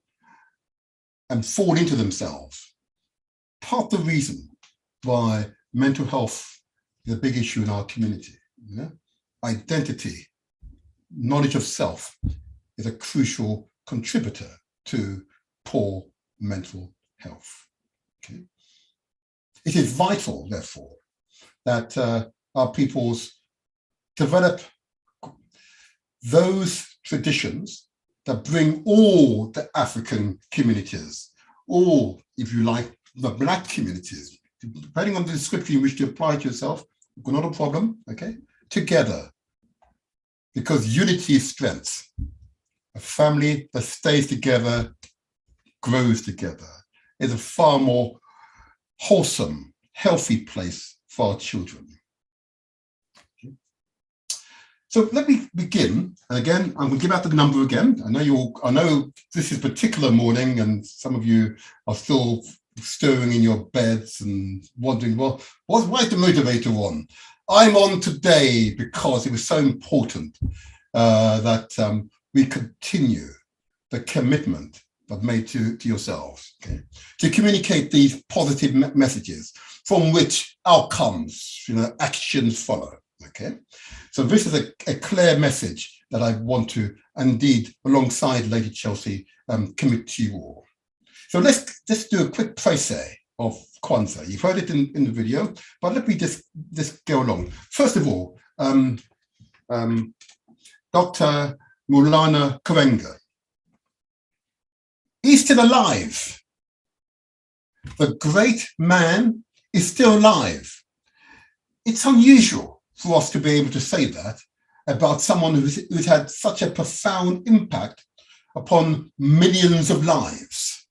and fall into themselves. Part of the reason why mental health is a big issue in our community. Identity, knowledge of self is a crucial contributor to poor mental health. Okay? It is vital, therefore, that our peoples develop those traditions that bring all the African communities, all, if you like, the Black communities, depending on the description you wish to apply to yourself, not a problem, okay, together. Because unity is strength. A family that stays together, grows together, is a far more wholesome, healthy place for our children. Okay. So let me begin. And again, I'm going to give out the number again. I know this is a particular morning, and some of you are still stirring in your beds and wondering, well, why is the motivator on? I'm on today because it was so important that we continue the commitment I've made to yourselves, okay, to communicate these positive messages from which outcomes, actions follow, okay? So this is a clear message that I want to, indeed, alongside Lady Chelsea, commit to you all. So let's just do a quick précis of Kwanzaa. You've heard it in the video, but let me just go along. First of all, Dr. Maulana Karenga, he's still alive. The great man is still alive. It's unusual for us to be able to say that about someone who's had such a profound impact upon millions of lives.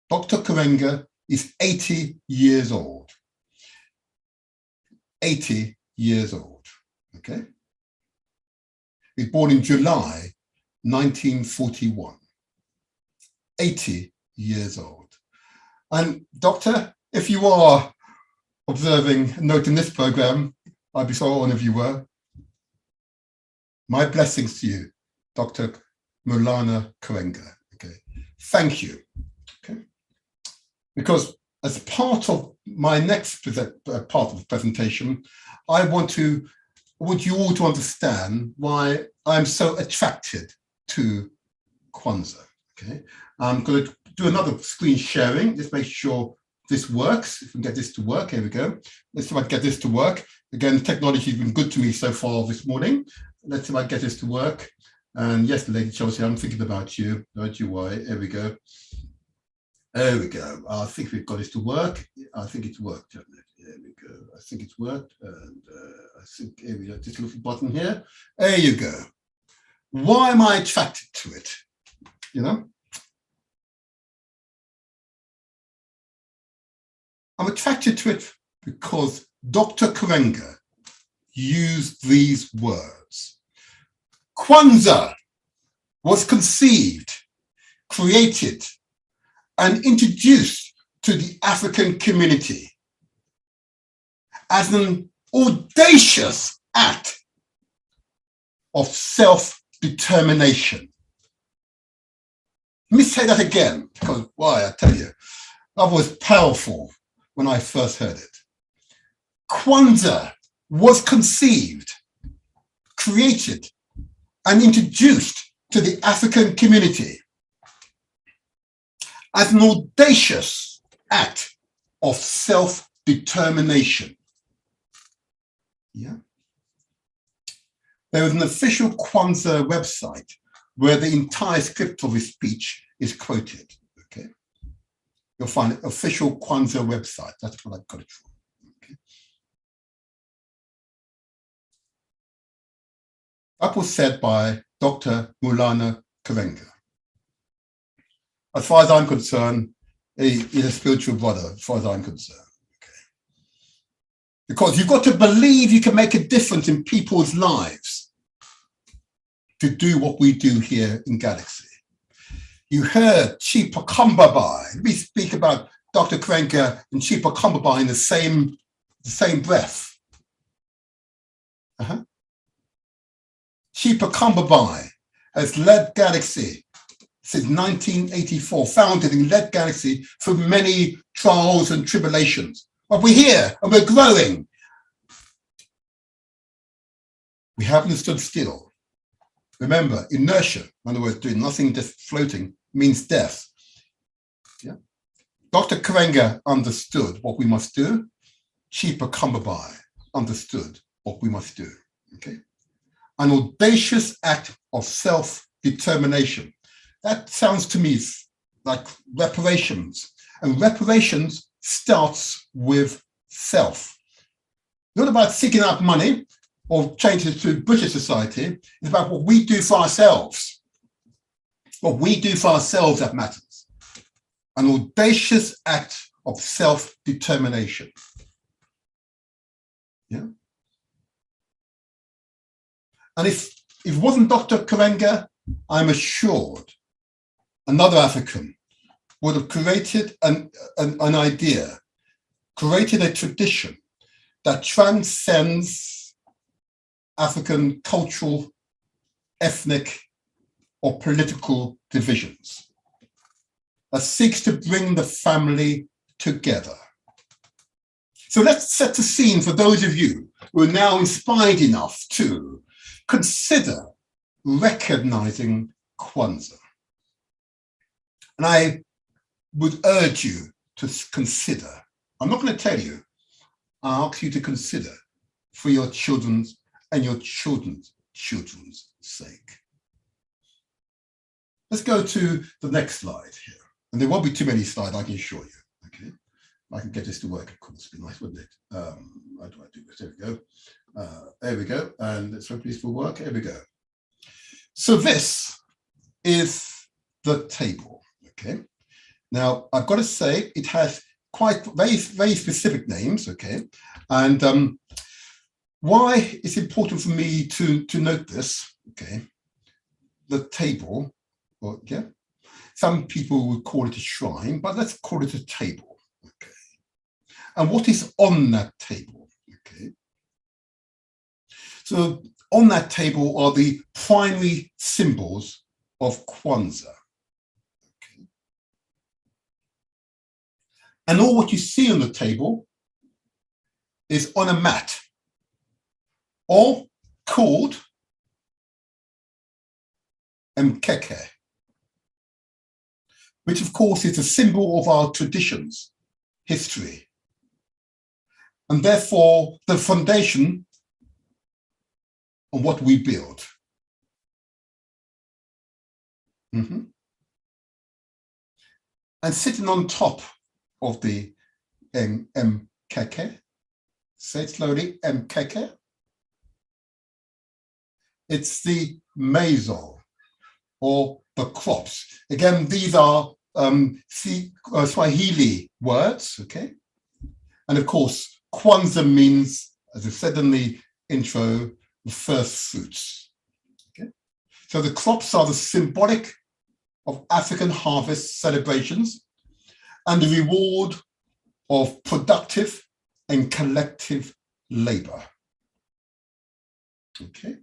Dr. Karenga is 80 years old. 80 years old, okay? He was born in July 1941. 80 years old. And doctor, if you are observing, noting this program, I'd be so honored if you were. My blessings to you, Dr. Maulana Karenga, okay? Thank you, okay? Because as part of my next part of the presentation, I want you all to understand why I'm so attracted to Kwanzaa, okay? I'm going to do another screen sharing. Just make sure this works. If we can get this to work, here we go. Let's see if I can get this to work. Again, technology has been good to me so far this morning. Let's see if I can get this to work. And yes, Lady Chelsea, I'm thinking about you. Don't you worry. Here we go. There we go. I think we've got this to work. I think it's worked. There we go. I think it's worked. And I think here we go. This little button here. There you go. Why am I attracted to it? You know, I'm attracted to it because Dr. Karenga used these words. Kwanzaa was conceived, created, and introduced to the African community as an audacious act of self-determination. Let me say that again, because why, I tell you, that was powerful when I first heard it. Kwanzaa was conceived, created, and introduced to the African community as an audacious act of self-determination. Yeah. There is an official Kwanzaa website where the entire script of his speech is quoted. Okay, you'll find an official Kwanzaa website. That's what I got it from. Okay. That was said by Dr. Maulana Karenga. As far as I'm concerned, he's a spiritual brother, as far as I'm concerned. Okay. Because you've got to believe you can make a difference in people's lives to do what we do here in Galaxy. You heard Chipa Kambabai. Let me speak about Dr. Karenga and Chipa Kambabai in the same breath. Chipa Kambabai has led Galaxy since 1984, founded and led Galaxy through many trials and tribulations. But we're here and we're growing. We haven't stood still. Remember, inertia, in other words, doing nothing, just floating, means death. Yeah? Dr. Karenga understood what we must do. Chipa Kambabai understood what we must do. Okay? An audacious act of self-determination. That sounds to me like reparations. And reparations starts with self. Not about seeking out money or changes to British society. It's about what we do for ourselves. What we do for ourselves that matters. An audacious act of self-determination. Yeah. And if it wasn't Dr. Karenga, I'm assured another African would have created an idea, created a tradition that transcends African cultural, ethnic, or political divisions, that seeks to bring the family together. So let's set the scene for those of you who are now inspired enough to consider recognizing Kwanzaa. And I would urge you to consider. I'm not going to tell you. I'll ask you to consider for your children's and your children's sake. Let's go to the next slide here. And there won't be too many slides, I can assure you. Okay, I can get this to work, of course. It'd be nice, wouldn't it? How do I do this? There we go. There we go. And let's hope this will work. Here we go. So this is the table. Okay. Now I've got to say it has quite very specific names. Okay. And why it's important for me to note this. Okay. The table. Well, yeah. Some people would call it a shrine, but let's call it a table. Okay. And what is on that table? Okay. So on that table are the primary symbols of Kwanzaa. Okay. And all what you see on the table is on a mat, all called mkeke, which of course is a symbol of our traditions, history, and therefore the foundation on what we build. And sitting on top of the mkeke, say it slowly, mkeke, it's the maison or the crops. Again, these are Swahili words, okay? And of course, Kwanzaa means, as I said in the intro, the first fruits, okay? So the crops are the symbolic of African harvest celebrations and the reward of productive and collective labor. Okay,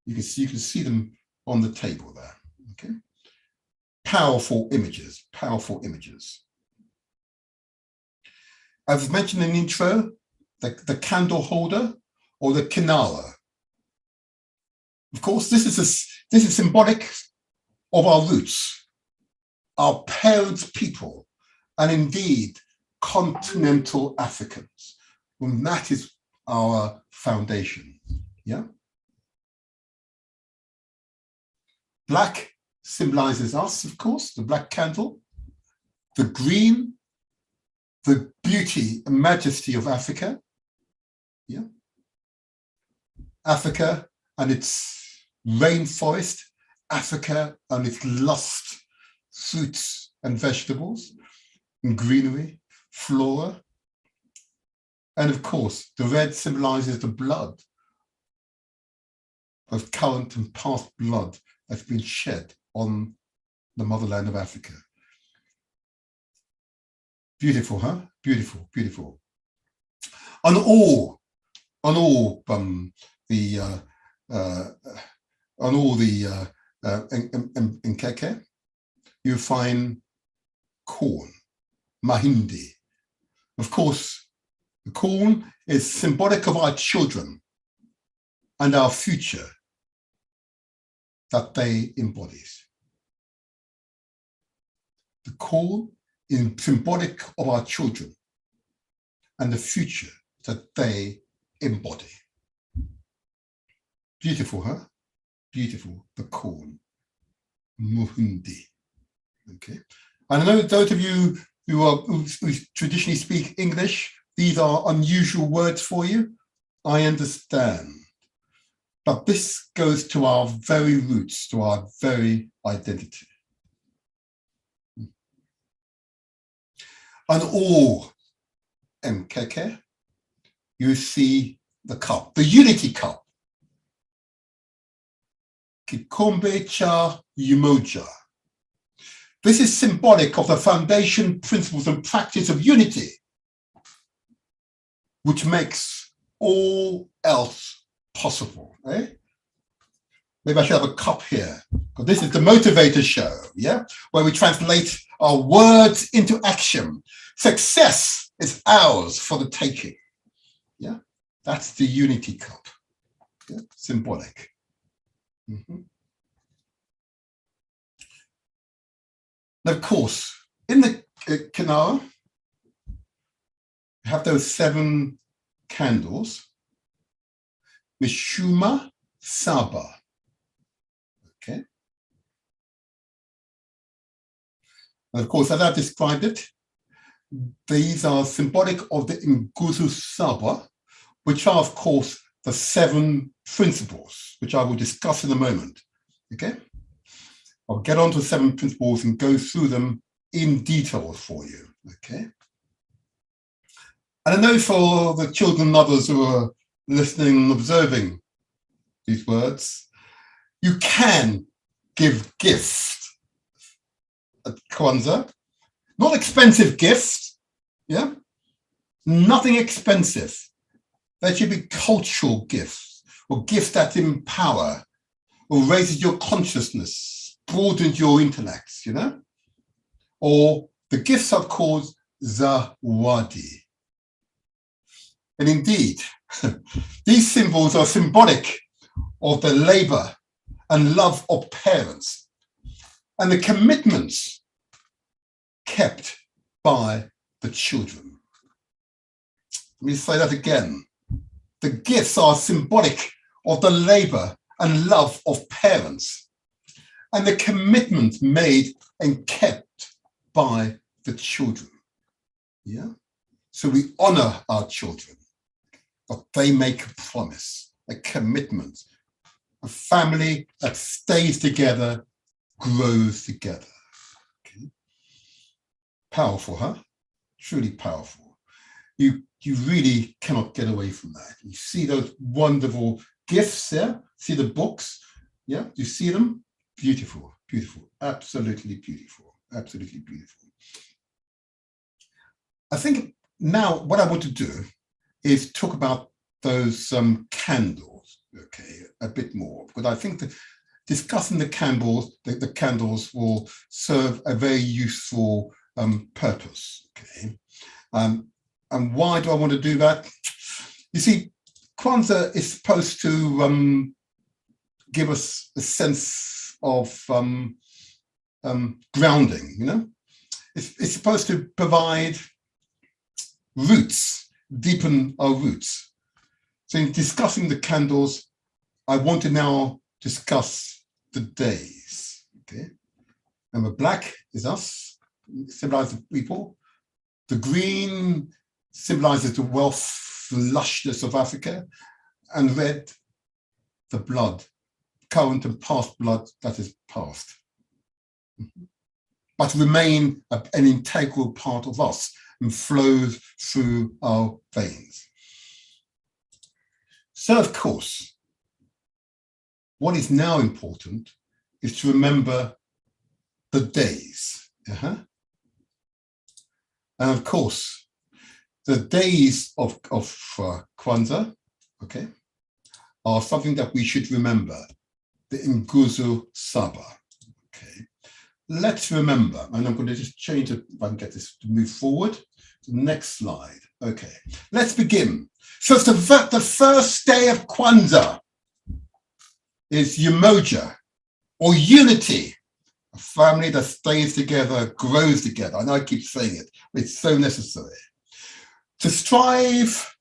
you can see them on the table there. Okay, powerful images, powerful images. As mentioned in the intro, the candle holder or the kinara. Of course, this is symbolic of our roots, our parents' people, and indeed continental Africans. And that is our foundation. Yeah. Black symbolizes us, of course, the black candle. The green, the beauty and majesty of Africa. Yeah. Africa and its rainforest, Africa and its lush fruits and vegetables, and greenery, flora. And of course, the red symbolizes the blood of current and past blood that's been shed on the motherland of Africa. Beautiful, huh? Beautiful, beautiful. On all Nkeke, you find corn, mahindi. Of course, the corn is symbolic of our children and our future that they embodies. The corn is symbolic of our children and the future that they embody. Beautiful, huh? Beautiful, the corn, muhundi. Okay, and I know those of you who traditionally speak English, these are unusual words for you. I understand. But this goes to our very roots, to our very identity. On all Nkeke, you see the cup, the unity cup. Kikombe cha umoja. This is symbolic of the foundation principles and practice of unity, which makes all else possible. Eh? Maybe I should have a cup here, because this is the Motivator Show, yeah, where we translate our words into action. Success is ours for the taking. Yeah, that's the unity cup. Yeah? Symbolic. Mm-hmm. And of course, in the kinara, you have those 7 candles. Mishuma Saba. Okay. And of course, as I've described it, these are symbolic of the Nguzo Saba, which are, of course, the 7 principles, which I will discuss in a moment. Okay. I'll get on to 7 principles and go through them in detail for you. Okay. And I know for the children and others who are listening and observing these words, you can give gifts at Kwanzaa. Not expensive gifts, yeah? Nothing expensive. They should be cultural gifts, or gifts that empower, or raises your consciousness, broadens your intellects, you know? Or the gifts are called zawadi. And indeed, these symbols are symbolic of the labor and love of parents and the commitments kept by the children. Let me say that again. The gifts are symbolic of the labor and love of parents and the commitment made and kept by the children. Yeah. So we honor our children, but they make a promise, a commitment, a family that stays together grows together. Okay. Powerful, huh? Truly powerful. You really cannot get away from that. You see those wonderful gifts there? See the books? Yeah, you see them? Beautiful, beautiful, absolutely beautiful, absolutely beautiful. I think now what I want to do is talk about those candles, okay, a bit more, because I think that discussing the candles will serve a very useful purpose, okay. And why do I want to do that? You see, Kwanzaa is supposed to give us a sense of grounding, you know. It's supposed to provide roots, deepen our roots. So in discussing the candles, I want to now discuss the days, okay? Remember, black is us, symbolizes the people. The green symbolizes the wealth, the lushness of Africa. And red, the blood, current and past blood that is past. But remain an integral part of us and flows through our veins. So, of course, what is now important is to remember the days. And of course, the days of Kwanzaa, okay, are something that we should remember, the Nguzo Saba, okay. Let's remember, and I'm going to just change it, if I can get this to move forward. The next slide, okay. Let's begin. So it's the first day of Kwanzaa is Umoja, or unity, a family that stays together, grows together. I know I keep saying it, but it's so necessary. To strive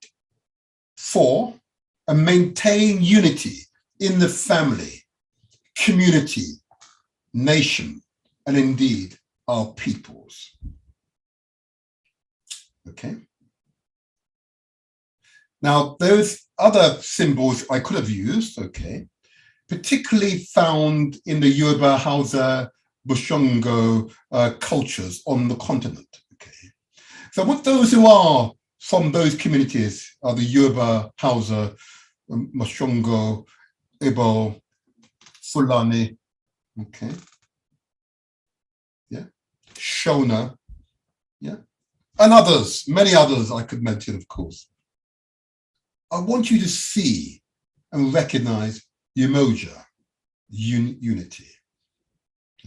for and maintain unity in the family, community, nation, and indeed our peoples. Okay. Now, those other symbols I could have used, okay, particularly found in the Yoruba, Hausa, Bushongo cultures on the continent. Okay. So what those who are from those communities are the Yoruba, Hausa, Bushongo, Igbo, Fulani, okay, yeah, Shona, yeah, and others, many others I could mention, of course. I want you to see and recognize Umoja, unity,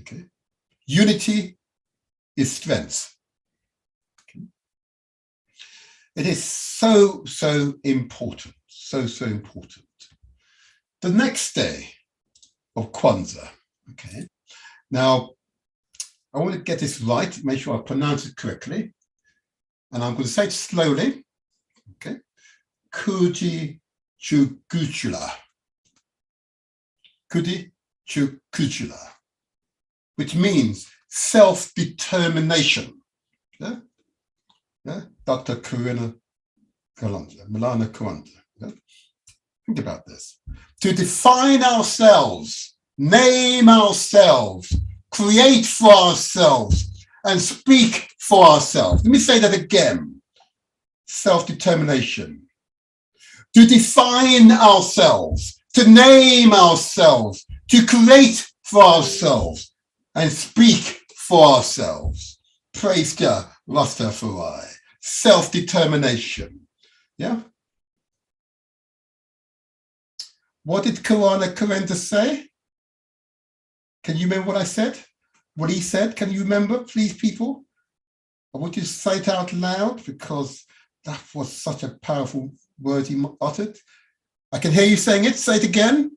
okay? Unity is strength. Okay? It is so, so important, so, so important. The next day of Kwanzaa, okay? Now, I want to get this right, make sure I pronounce it correctly. And I'm going to say it slowly, okay? Kuji Chukuchula. Kudi Chukuchula, which means self-determination. Yeah? Yeah? Dr. Milana Kwanza. Yeah? Think about this. To define ourselves, name ourselves, create for ourselves, and speak for ourselves. Let me say that again. Self-determination. To define ourselves, to name ourselves, to create for ourselves, and speak for ourselves. Praise God, Rastafari. Self-determination. Yeah? What did Candelabra say? Can you remember what I said? What he said? Can you remember, please, people? I want you to say it out loud because that was such a powerful word he uttered. I can hear you saying it. Say it again.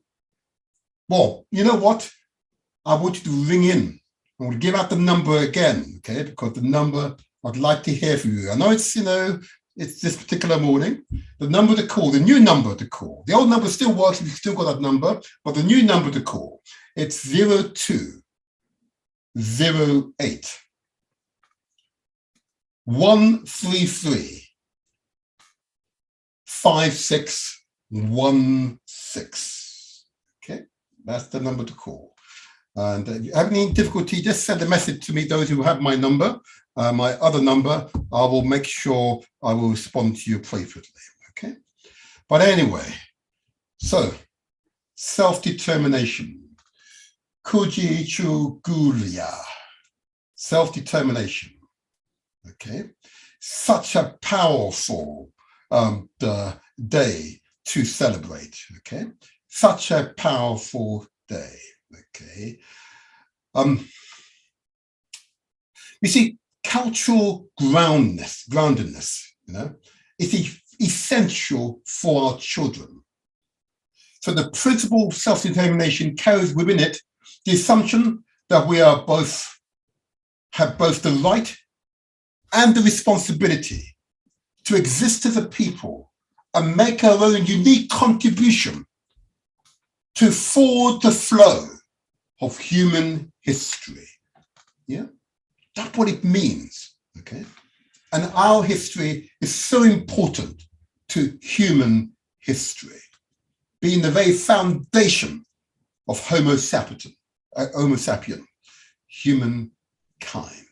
Well, you know what? I want you to ring in. I want to give out the number again, okay? Because the number I'd like to hear from you. I know it's, it's this particular morning. The number to call, the new number to call. The old number still works if you've still got that number, but the new number to call, it's 0208 133 5616. Okay, that's the number to call. And if you have any difficulty, just send a message to me, those who have my number, my other number. I will make sure I will respond to you appropriately, okay? But anyway, so self-determination. Kujichugulia. Self-determination, okay? Such a powerful day to celebrate, okay? Such a powerful day, okay? You see, cultural groundedness, you know, is essential for our children. So the principle of self-determination carries within it the assumption that we are have both the right and the responsibility to exist as a people and make our own unique contribution to forward the flow of human history. Yeah, that's what it means, okay? And our history is so important to human history, being the very foundation of Homo sapien, humankind.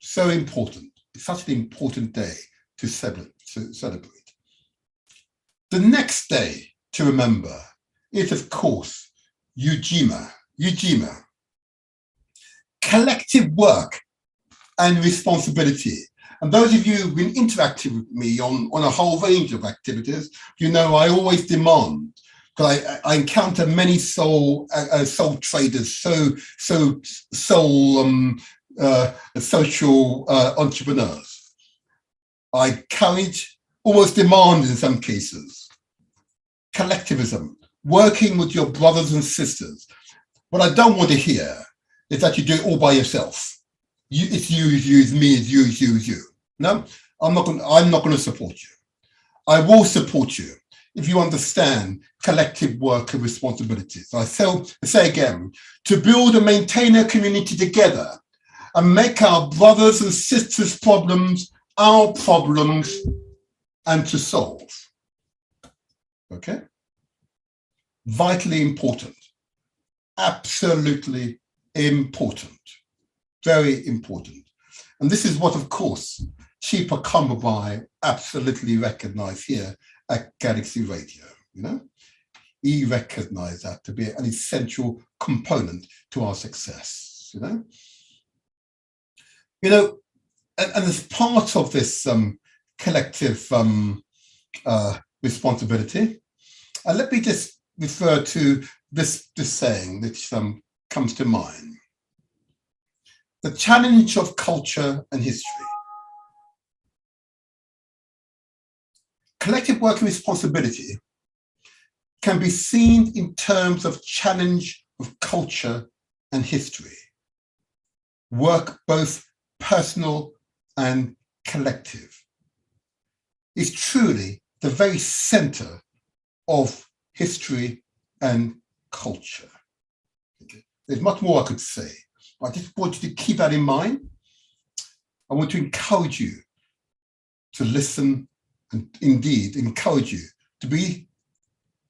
So important. It's such an important day to celebrate. The next day to remember is, of course, Ujima, collective work and responsibility. And those of you who've been interacting with me on a whole range of activities, you know I always demand, because I encounter many soul traders, social entrepreneurs. I encourage, almost demand in some cases, collectivism, working with your brothers and sisters. What I don't want to hear is that you do it all by yourself. It's you, it's me, it's you. No, I'm not going to support you. I will support you if you understand collective work and responsibilities. I say again, to build and maintain a community together and make our brothers and sisters' problems our problems and to solve. Okay? Vitally important. Absolutely important. Very important. And this is what, of course, Chief Akambabai absolutely recognized here at Galaxy Radio, you know? He recognized that to be an essential component to our success, you know? You know, and as part of this collective responsibility, let me just refer to this saying which comes to mind. The challenge of culture and history. Collective work and responsibility can be seen in terms of challenge of culture and history. Work both personal and collective is truly the very center of history and culture. Okay. There's much more I could say. I just want you to keep that in mind. I want to encourage you to listen and indeed encourage you to be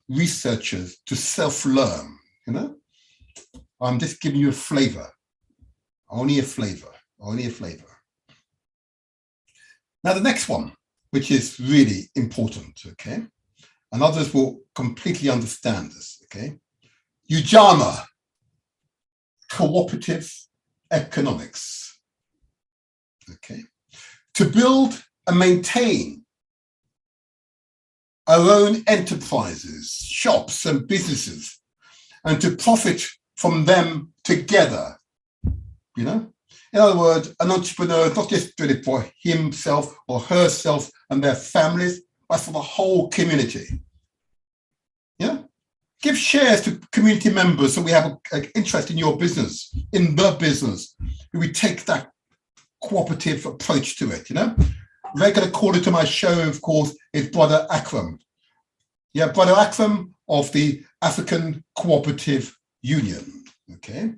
researchers, to self-learn, you know? I'm just giving you a flavor, only a flavor. Now the next one, which is really important, okay? And others will completely understand this, okay? Ujama, Cooperative Economics, okay? To build and maintain our own enterprises, shops and businesses, and to profit from them together, you know? In other words, an entrepreneur is not just doing it for himself or herself and their families, but for the whole community. Yeah? Give shares to community members so we have an interest in your business, in the business. We take that cooperative approach to it, you know? Regular caller to my show, of course, is Brother Akram. Yeah, Brother Akram of the African Cooperative Union, okay?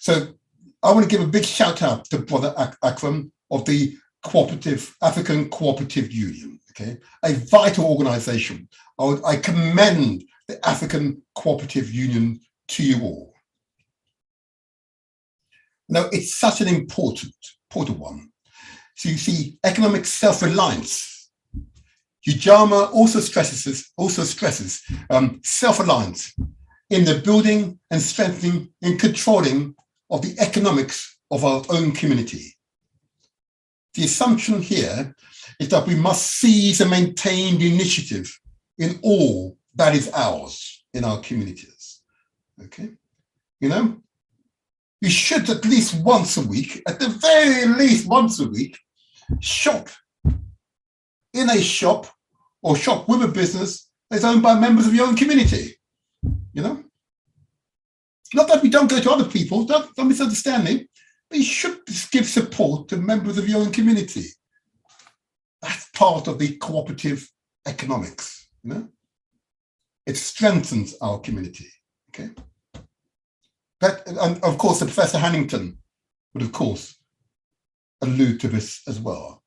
So I want to give a big shout out to Brother Akram of the African Cooperative Union, okay? A vital organization. I commend the African Cooperative Union to you all. Now, it's such an important one. So you see, economic self-reliance. Ujamaa also stresses self-reliance in the building and strengthening and controlling of the economics of our own community. The assumption here is that we must seize and maintain the initiative in all that is ours in our communities. Okay, you know, you should at least once a week, at the very least once a week, shop in a shop or shop with a business that's owned by members of your own community. You know, not that we don't go to other people, don't misunderstand me, but you should give support to members of your own community. That's part of the cooperative economics, you know. It strengthens our community, okay? But, and of course, Professor Hannington would, of course, allude to this as well.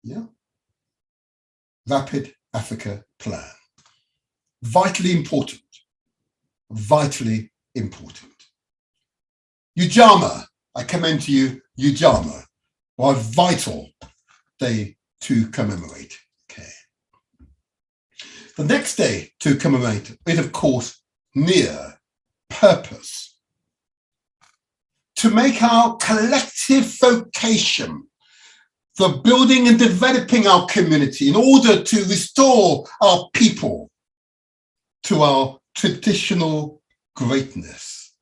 Yeah. Rapid Africa Plan. Vitally important. Vitally important. Ujamaa, I commend to you, Ujamaa, a vital day to commemorate. Okay. The next day to commemorate is, of course, near purpose. To make our collective vocation for building and developing our community in order to restore our people to our traditional greatness.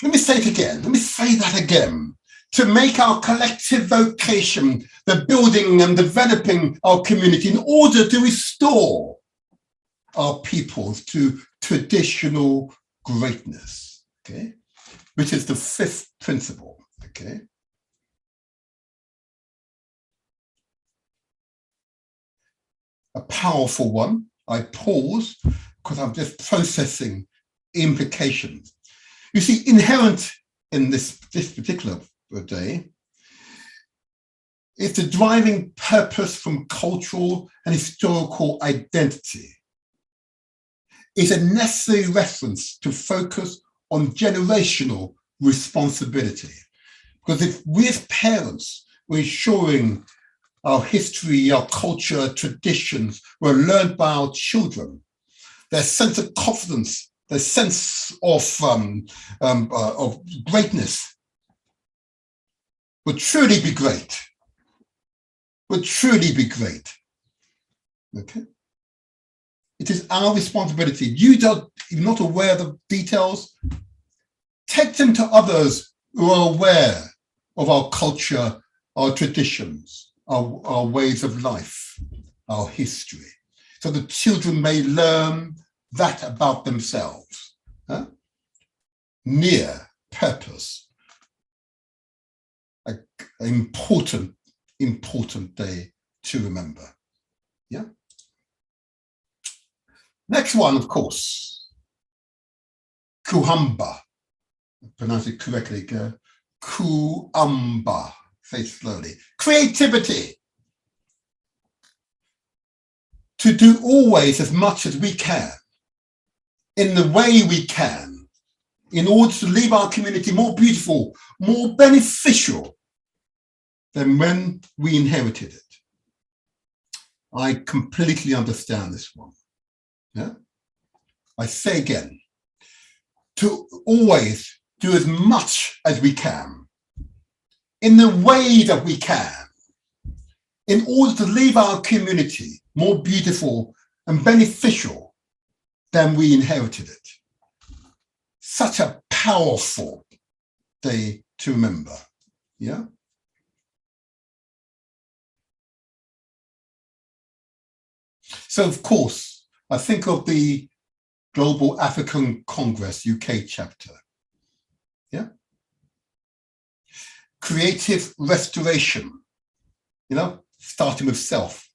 Let me say it again. Let me say that again. To make our collective vocation the building and developing our community in order to restore our peoples to traditional greatness, okay? Which is the fifth principle, okay? A powerful one. I pause because I'm just processing implications. You see, inherent in this particular day is the driving purpose from cultural and historical identity. It's a necessary reference to focus on generational responsibility. Because if we as parents were ensuring our history, our culture, traditions were learned by our children, their sense of confidence, their sense of greatness would truly be great. Would truly be great. Okay? It is our responsibility. You're not aware of the details. Take them to others who are aware of our culture, our traditions, our ways of life, our history, so the children may learn that about themselves. Huh? Near purpose. An important day to remember. Yeah. Next one, of course, Kuhamba. Pronounce it correctly. Kuamba. Say it slowly. Creativity. To do always as much as we can, in the way we can, in order to leave our community more beautiful, more beneficial than when we inherited it. I completely understand this one. Yeah? I say again, to always do as much as we can, in the way that we can, in order to leave our community more beautiful and beneficial than we inherited it. Such a powerful day to remember. Yeah. So, of course, I think of the Global African Congress UK chapter. Yeah. Creative restoration, you know, starting with self.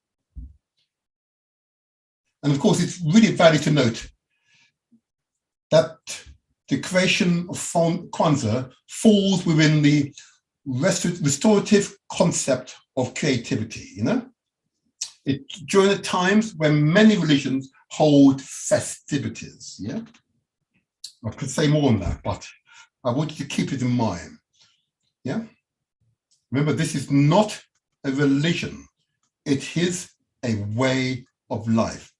And of course, it's really valuable to note that the creation of Kwanza falls within the restorative concept of creativity, you know? during the times when many religions hold festivities. Yeah, I could say more on that, but I want you to keep it in mind. Yeah, remember, this is not a religion, it is a way of life.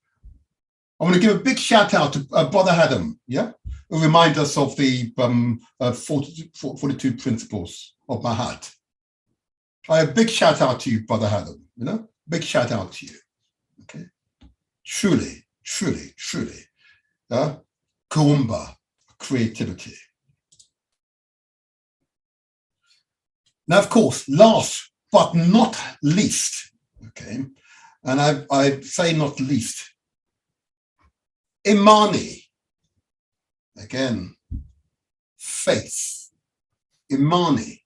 I want to give a big shout out to Brother Adam, yeah, who reminds us of the 42 principles of Mahat. A big shout out to you, Brother Adam, you know, big shout out to you. Okay, truly, truly, truly, Kwanzaa creativity. Now, of course, last but not least, okay, and I say not least, Imani, again, faith. Imani,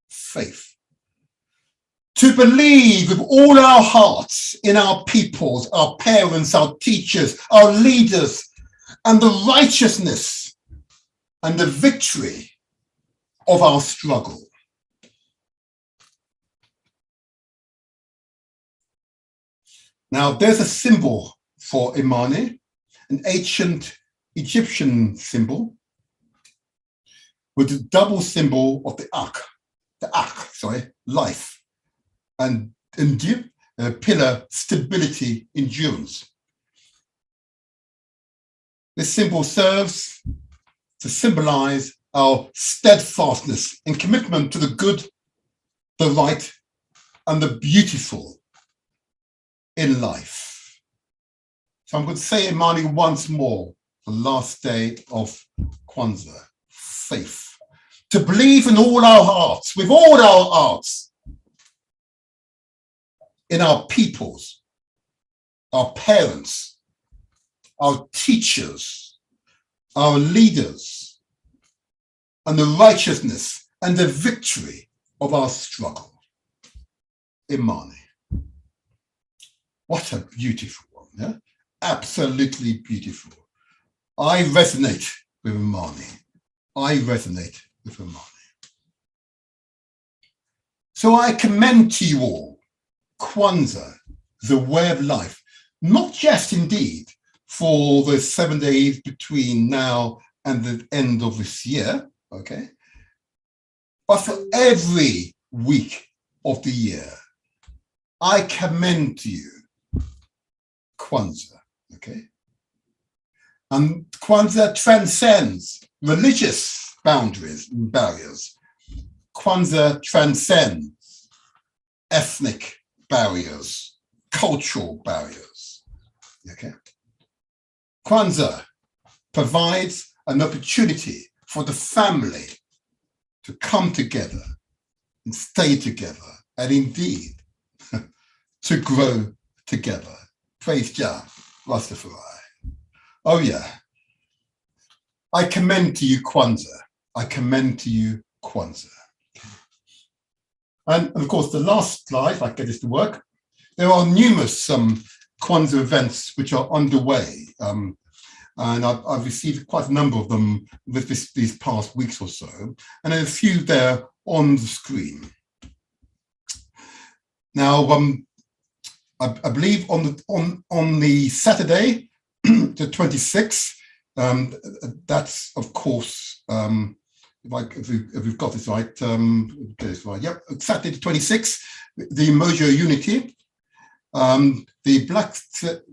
faith. To believe with all our hearts in our peoples, our parents, our teachers, our leaders, and the righteousness and the victory of our struggle. Now, there's a symbol for Imani, an ancient Egyptian symbol with the double symbol of the life, and pillar, stability, endurance. This symbol serves to symbolize our steadfastness and commitment to the good, the right, and the beautiful in life. So I'm going to say Imani once more, the last day of Kwanzaa, faith. To believe in all our hearts, with all our hearts, in our peoples, our parents, our teachers, our leaders, and the righteousness and the victory of our struggle. Imani. What a beautiful one, yeah? Absolutely beautiful. I resonate with Imani. I resonate with Imani. So I commend to you all Kwanzaa, the way of life, not just indeed for the 7 days between now and the end of this year, okay, but for every week of the year. I commend to you Kwanzaa, okay? And Kwanzaa transcends religious boundaries and barriers. Kwanzaa transcends ethnic barriers, cultural barriers, okay? Kwanzaa provides an opportunity for the family to come together and stay together, and indeed to grow together. Praise Jah, Rastafari. Oh yeah. I commend to you Kwanzaa. I commend to you Kwanzaa. And of course, the last slide, if I get this to work, there are numerous Kwanzaa events which are underway. And I've received quite a number of them with these past weeks or so. And there's a few there on the screen. Now, I believe on the Saturday, the 26th, that's of course, if we've got this right, yep, Saturday the 26th, the Emoji of Unity, the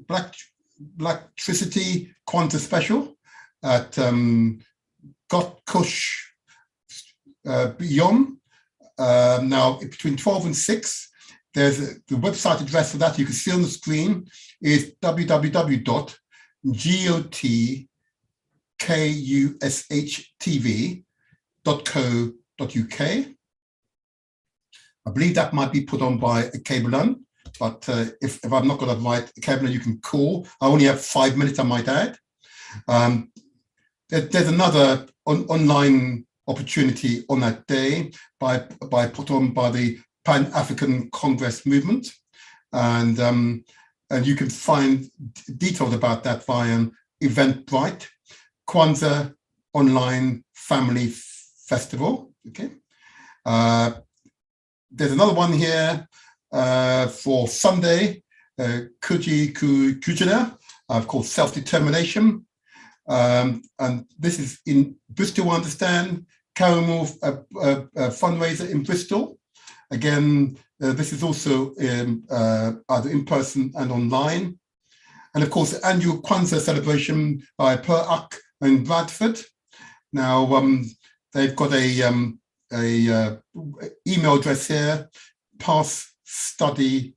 Blacktricity Kwanzaa special at Got Kush Beyond. Now between 12 and 6. There's the website address for that you can see on the screen is www.gotkushtv.co.uk. I believe that might be put on by a Cableon, but if I've not got it right, a Cableon you can call. I only have 5 minutes, I might add. There's another online opportunity on that day put on by the Pan-African Congress movement, and you can find details about that via Eventbrite, Kwanzaa Online Family Festival. Okay, there's another one here for Sunday, Kujana, called Self-Determination. And this is in Bristol, I understand. Caramel fundraiser in Bristol. Again, this is also either in person and online. And of course, the annual Kwanzaa celebration by Per Uck in Bradford. Now, they've got a email address here, past study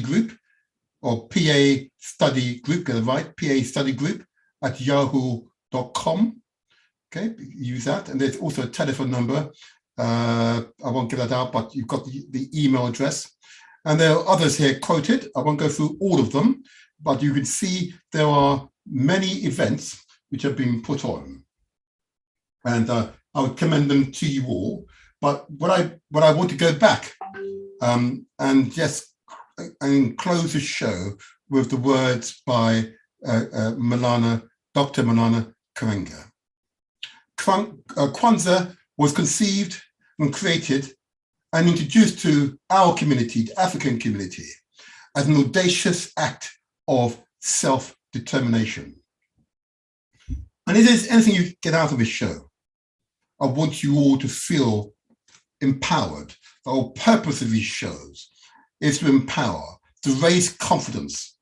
group, or PA study group, get it right, PA study group at yahoo.com. Okay, use that. And there's also a telephone number. I won't give that out, but you've got the email address. And there are others here quoted. I won't go through all of them, but you can see there are many events which have been put on. And I would commend them to you all. But what I want to go back and just close the show with the words by Dr. Malana Karenga. Kwanzaa was conceived and created and introduced to our community, the African community, as an audacious act of self-determination. And if there's anything you get out of this show, I want you all to feel empowered. The whole purpose of these shows is to empower, to raise confidence,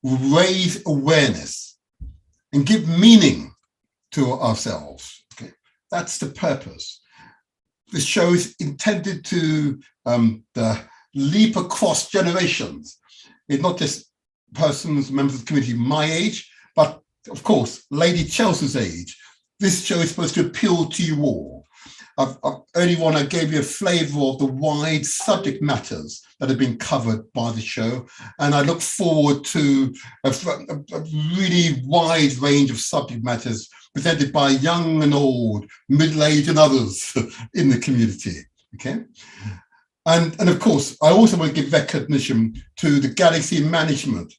raise awareness, and give meaning to ourselves. Okay? That's the purpose. This show is intended to leap across generations. It's not just persons, members of the community my age, but of course, Lady Chelsea's age. This show is supposed to appeal to you all. Earlier on, I gave you a flavor of the wide subject matters that have been covered by the show. And I look forward to a really wide range of subject matters presented by young and old, middle-aged and others in the community, okay? And of course, I also want to give recognition to the Galaxy management,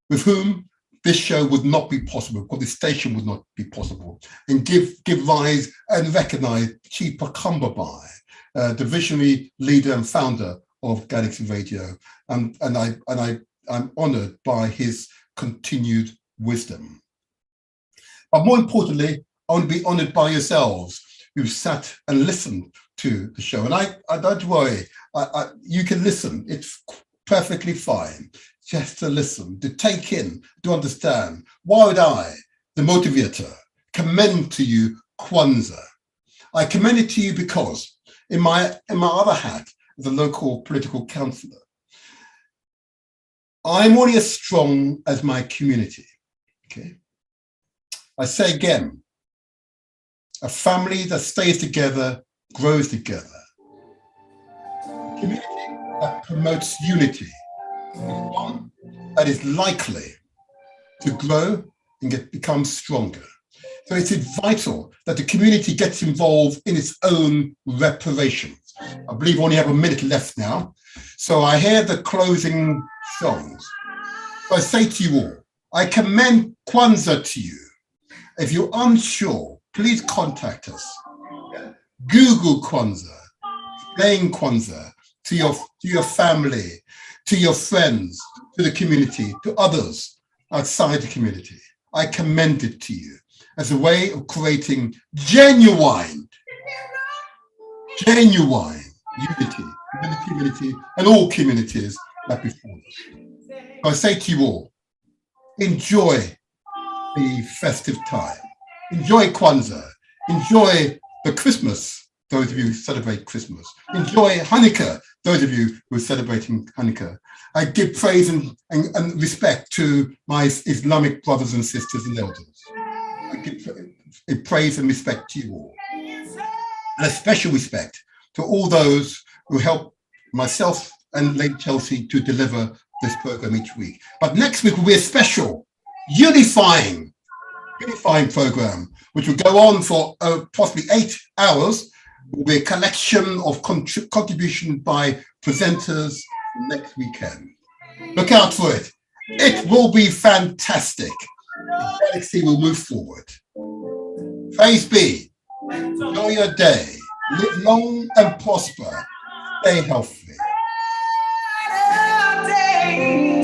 with whom this show would not be possible, because this station would not be possible, and give rise and recognize Chief Pakambabai, the visionary leader and founder of Galaxy Radio. And I'm honored by his continued wisdom. But more importantly, I want to be honored by yourselves who sat and listened to the show. And I don't worry, you can listen, it's perfectly fine. Just to listen, to take in, to understand. Why would I, the motivator, commend to you Kwanzaa? I commend it to you because in my other hat as a local political councillor, I'm only as strong as my community, okay? I say again, a family that stays together grows together. A community that promotes unity is one that is likely to grow and become stronger. So it's vital that the community gets involved in its own reparations. I believe we only have a minute left now. So I hear the closing songs. So I say to you all, I commend Kwanzaa to you. If you're unsure, please contact us. Google Kwanzaa, explain Kwanzaa to your family, to your friends, to the community, to others outside the community. I commend it to you as a way of creating genuine unity within the community and all communities that before us. I say to you all, enjoy the festive time. Enjoy Kwanzaa. Enjoy the Christmas, those of you who celebrate Christmas. Enjoy Hanukkah, those of you who are celebrating Hanukkah. I give praise and respect to my Islamic brothers and sisters and elders. I give praise and respect to you all. And a special respect to all those who help myself and Lady Chelsea to deliver this program each week. But next week will be a special, unifying program, which will go on for possibly 8 hours. Will be a collection of contribution by presenters next weekend. Look out for it. It will be fantastic. The Galaxy will move forward. Praise be. Enjoy your day. Live long and prosper. Stay healthy. day.